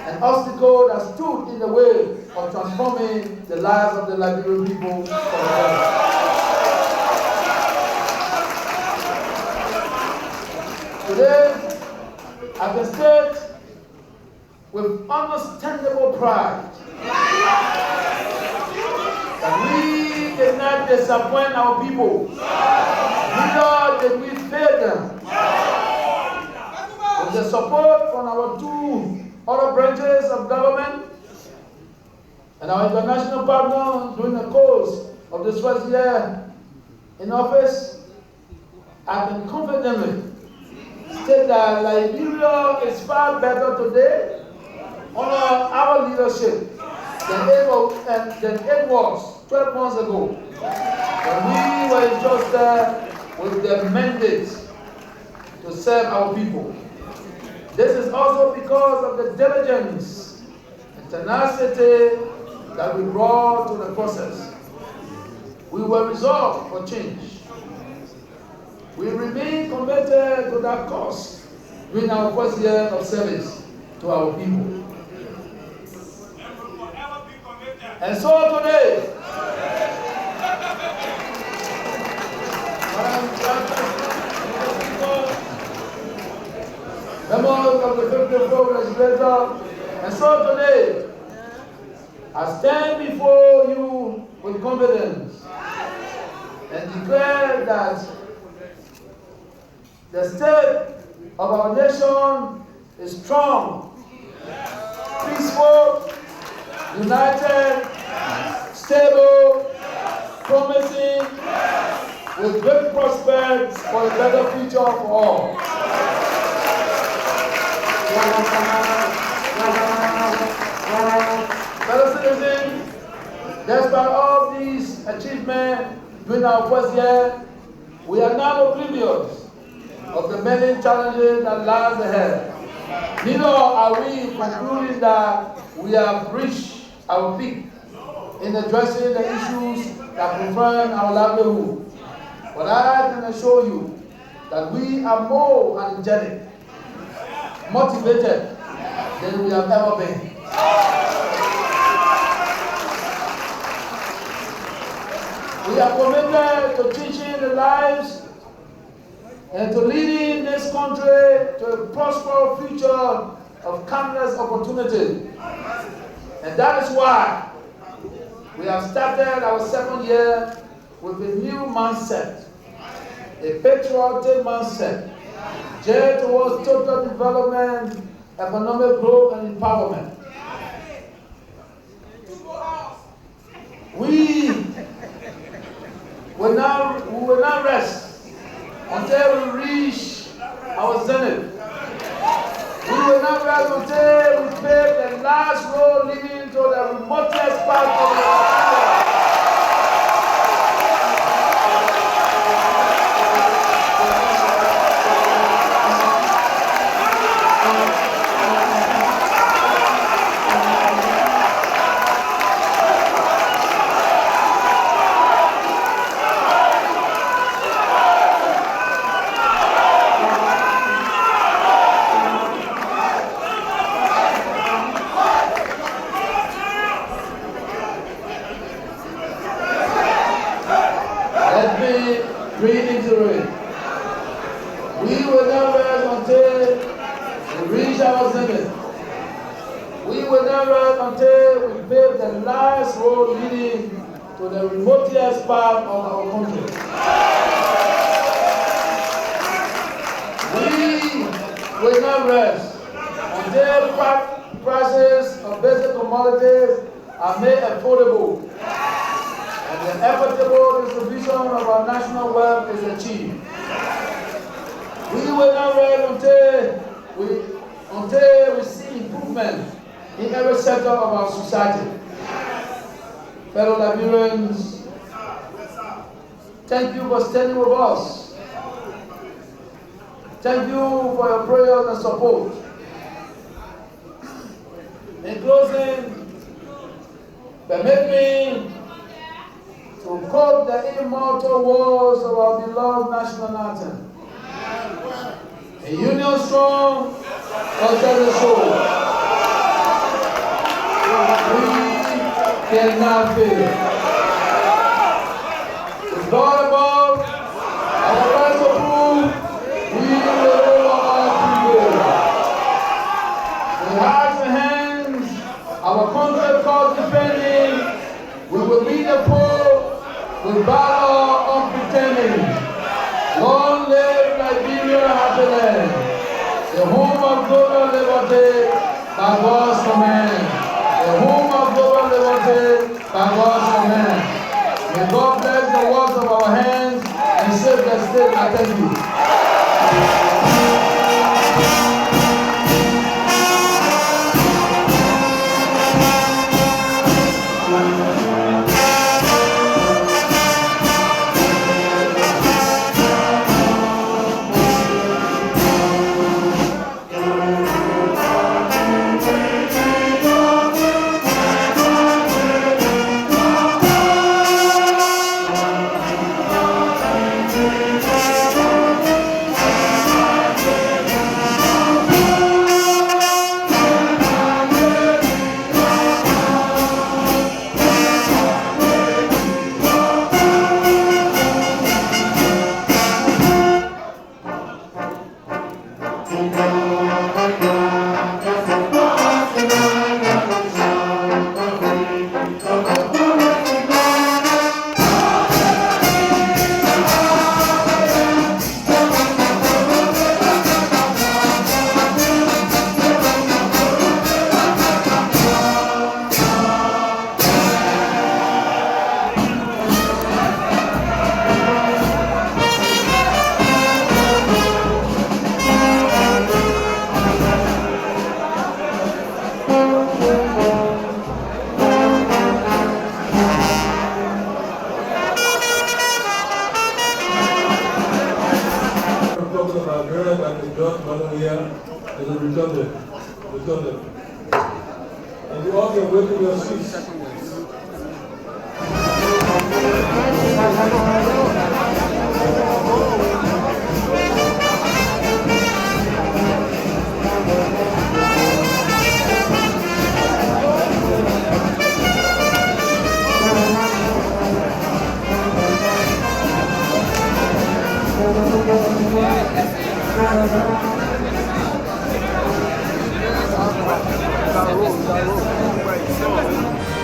and obstacle that stood in the way of transforming the lives of the Liberian people forever. Today, I can state with understandable pride that we did not disappoint our people, neither did we fail them. support from our two other branches of government and our international partners during the course of this first year in office, I can confidently state that Liberia is far better today under our leadership than it was 12 months ago, when we were entrusted with the mandate to serve our people. This is also because of the diligence and tenacity that we brought to the process. We were resolved for change. We remain committed to that cause during our first year of service to our people. And so today, members of the 54th Legislature, and so today, I stand before you with confidence and declare that the state of our nation is strong, peaceful, united, stable, promising, with great prospects for a better future for all. Fellow citizens, despite all these achievements during our first year, we are not oblivious of the many challenges that lies ahead. Neither are we concluding that we have reached our peak in addressing the issues that confront our livelihood. But I can assure you that we are more energetic, motivated than we have ever been. We are committed to changing the lives and to leading this country to a prosperous future of countless opportunities. And that is why we have started our second year with a new mindset, a patriotic mindset, geared towards total development, economic growth, and empowerment. We will not rest until we reach our zenith. We will not rest until we pave the last road leading to the remotest part of the world. We will not rest until we reach our zenith. We will not rest until we pave the last road leading to the remotest part of our country. We will not rest until prices of basic commodities are made affordable and the equitable distribution of our national wealth is achieved. We will not rest until we see improvement in every sector of our society. Fellow Liberians, thank you for standing with us. Thank you for your prayers and support. In closing, permit me to quote the immortal words of our beloved national anthem. A union strong, culture the soul. We cannot fail. With God above, our rights approved, we will all prevail. With hearts and hands, our country cause defending, we will lead the poor with valor unpretending. Long live Liberia, happy land, the home of liberty by God's command. The home of global liberty by God's command. May God bless the works of our hands and save the state. I thank you. George Manneh Weah is a redundant. And you all can wait in your seats. That rule.